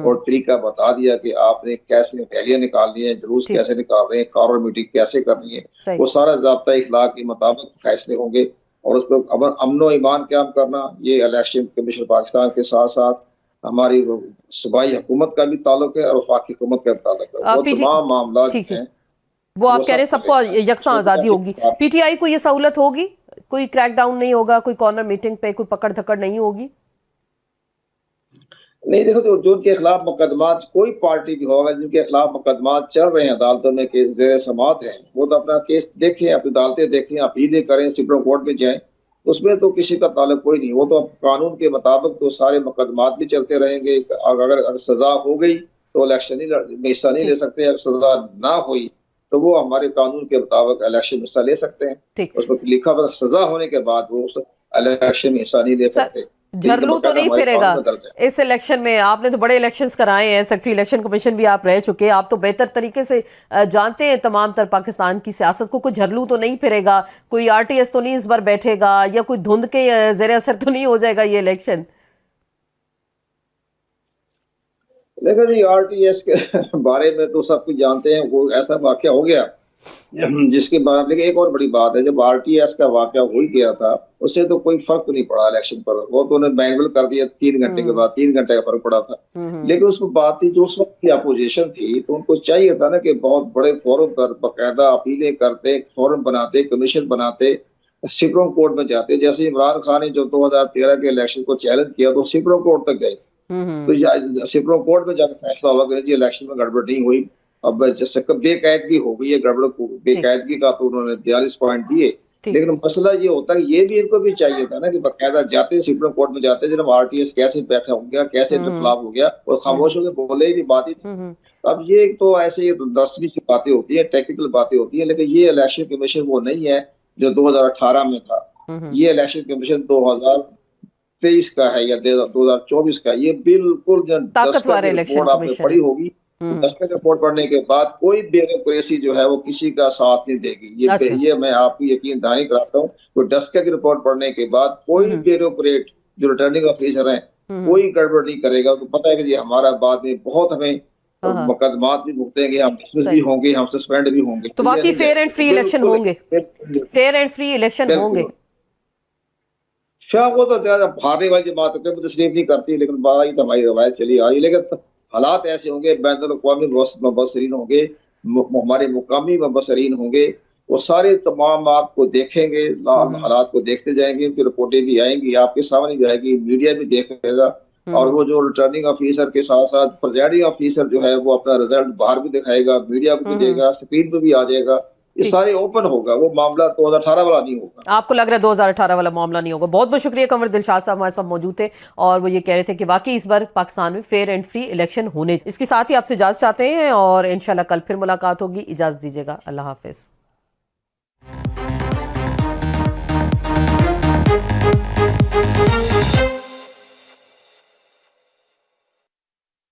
और तरीका बता दिया कि आपने कैसे रैलियां निकालनी है, जुलूस कैसे निकाल रहे हैं, कॉर्नर मीटिंग कैसे करनी है, वो सारा ज़ाब्ता इखलाक के मुताबिक फैसले होंगे। और उस पर अमन ईमान क्याम करना, ये इलेक्शन कमीशन पाकिस्तान के साथ साथ हमारी सूबाई हुकूमत का भी ताल्लुक है और वफाकी हुकूमत का भी ताल्लुक है। वो तमाम मामला हैं, वो आप कह रहे हैं सबको यकसा आज़ादी होगी। पीटीआई को ये सहूलत होगी, कोई क्रैकडाउन नहीं होगा, कोई कॉर्नर मीटिंग पे कोई पकड़ धकड़ नहीं होगी? नहीं, देखो जो उनके खिलाफ मुकदमात, कोई पार्टी भी होगा जिनके खिलाफ मुकदमात चल रहे हैं, अदालतों में के ज़ेर समाअत हैं, वो तो अपना केस देखें, अपनी अदालतें देखें, अपीलें करें, सुप्रीम कोर्ट में जाएं, उसमें तो किसी का ताल्लुक कोई नहीं। वो तो कानून के मुताबिक तो सारे मुकदमात भी चलते रहेंगे। अगर सजा हो गई तो इलेक्शन में हिस्सा नहीं ले सकते, अगर सजा ना हुई तो वो हमारे कानून के मुताबिक इलेक्शन में हिस्सा ले सकते हैं। उसमें लिखा हुआ सजा होने के बाद वो इलेक्शन में हिस्सा नहीं ले सकते। झरलू तो नहीं फिरेगा इस इलेक्शन में? आपने तो बड़े इलेक्शंस कराए हैं, सेक्रेटरी इलेक्शन कमीशन भी आप रह चुके हैं, आप तो बेहतर तरीके से जानते हैं तमाम तर पाकिस्तान की सियासत को। कोई झरलू तो नहीं फिरेगा, कोई आरटीएस तो नहीं इस बार बैठेगा, या कोई धुंध के ज़ेर असर तो नहीं हो जाएगा ये इलेक्शन? देखो जी, आरटीएस के बारे में तो सब कुछ जानते हैं, वो ऐसा वाकया हो गया जिसके बाद। लेकिन एक और बड़ी बात है, जब आरटीएस का वाकया हो ही गया था उससे तो कोई फर्क तो नहीं पड़ा इलेक्शन पर। वो तो उन्होंने मैनुअल कर दिया 3 घंटे के बाद, 3 घंटे का फर्क पड़ा था। लेकिन उसमें बात थी जो उस वक्त की अपोजिशन थी, तो उनको चाहिए था ना कि बहुत बड़े फोरम पर बाकायदा अपीलें करते, फोरम बनाते, कमीशन बनाते, सुप्रीम कोर्ट में जाते। जैसे इमरान खान ने जो 2013 के इलेक्शन को चैलेंज किया तो सुप्रीम कोर्ट तक गए, तो सुप्रीम कोर्ट में जाकर फैसला होगा कि जी इलेक्शन में गड़बड़ नहीं हुई। अब जैसे बेकायदगी हो गई है, गड़बड़ बेकायदगी का तो उन्होंने 42 पॉइंट दिए, लेकिन मसला ये होता है ये भी इनको भी चाहिए था ना कि बाकायदा जाते सुप्रीम कोर्ट में जाते जनाब आरटीएस कैसे बैठा हो गया, कैसे इनकलाब हो गया, और खामोश होकर बोले ही नहीं, बात ही नहीं। अब ये तो ऐसे रस्मी सी बातें होती है, टेक्निकल बातें होती है, लेकिन ये इलेक्शन कमीशन वो नहीं है जो 2018 में था। ये इलेक्शन कमीशन 2023 का है या 2024 का। ये बिल्कुल ताकतवर इलेक्शन रिपोर्ट आपने पढ़ी होगी, 10 रिपोर्ट पढ़ने के बाद कोई ब्यूरोक्रेसी जो है वो किसी का साथ नहीं देगी। ये मैं आपको यकीन दहानी कराता हूँ, तो 10 की रिपोर्ट पढ़ने के बाद कोई ब्यूरोक्रेट जो रिटर्निंग ऑफिसर है कोई गड़बड़ नहीं करेगा। तो पता है कि जी हमारा बाद में बहुत हमें मुकदमात भी भुगतेंगे, हम डिसमिस भी होंगे, हम सस्पेंड भी होंगे। तो बाकी फेयर एंड फ्री इलेक्शन होंगे, फेयर एंड फ्री इलेक्शन होंगे। शाह वो तो हारने वाली जमात को तस्लीम नहीं करती, लेकिन बात तो हमारी रवायत चली आ रही। लेकिन हालात ऐसे होंगे, बैनुल अक़वामी मुबस्सिरीन होंगे, हमारे मुकामी मुबस्सिरीन होंगे, वो सारे तमाम आपको देखेंगे, हालात को देखते जाएंगे, उनकी रिपोर्टें भी आएंगी, आपके सामने भी आएगी, मीडिया भी देखेगा। और वो जो रिटर्निंग ऑफिसर के साथ साथ प्रिजाइडिंग ऑफिसर जो है वो अपना रिजल्ट बाहर भी दिखाएगा, मीडिया को भी देगा, स्क्रीन पे भी आ जाएगा। ये सारे ओपन होगा, वो मामला 2018 वाला नहीं होगा। आपको लग रहा है 2018 वाला मामला नहीं होगा। बहुत बहुत शुक्रिया। कंवर दिलशाद साहब हमारे साथ मौजूद थे और वो ये कह रहे थे कि वाकई इस बार पाकिस्तान में फेयर एंड फ्री इलेक्शन होने। इसके साथ ही आपसे इजाजत चाहते हैं और इंशाल्लाह कल फिर मुलाकात होगी। इजाजत दीजिएगा, अल्लाह हाफिज।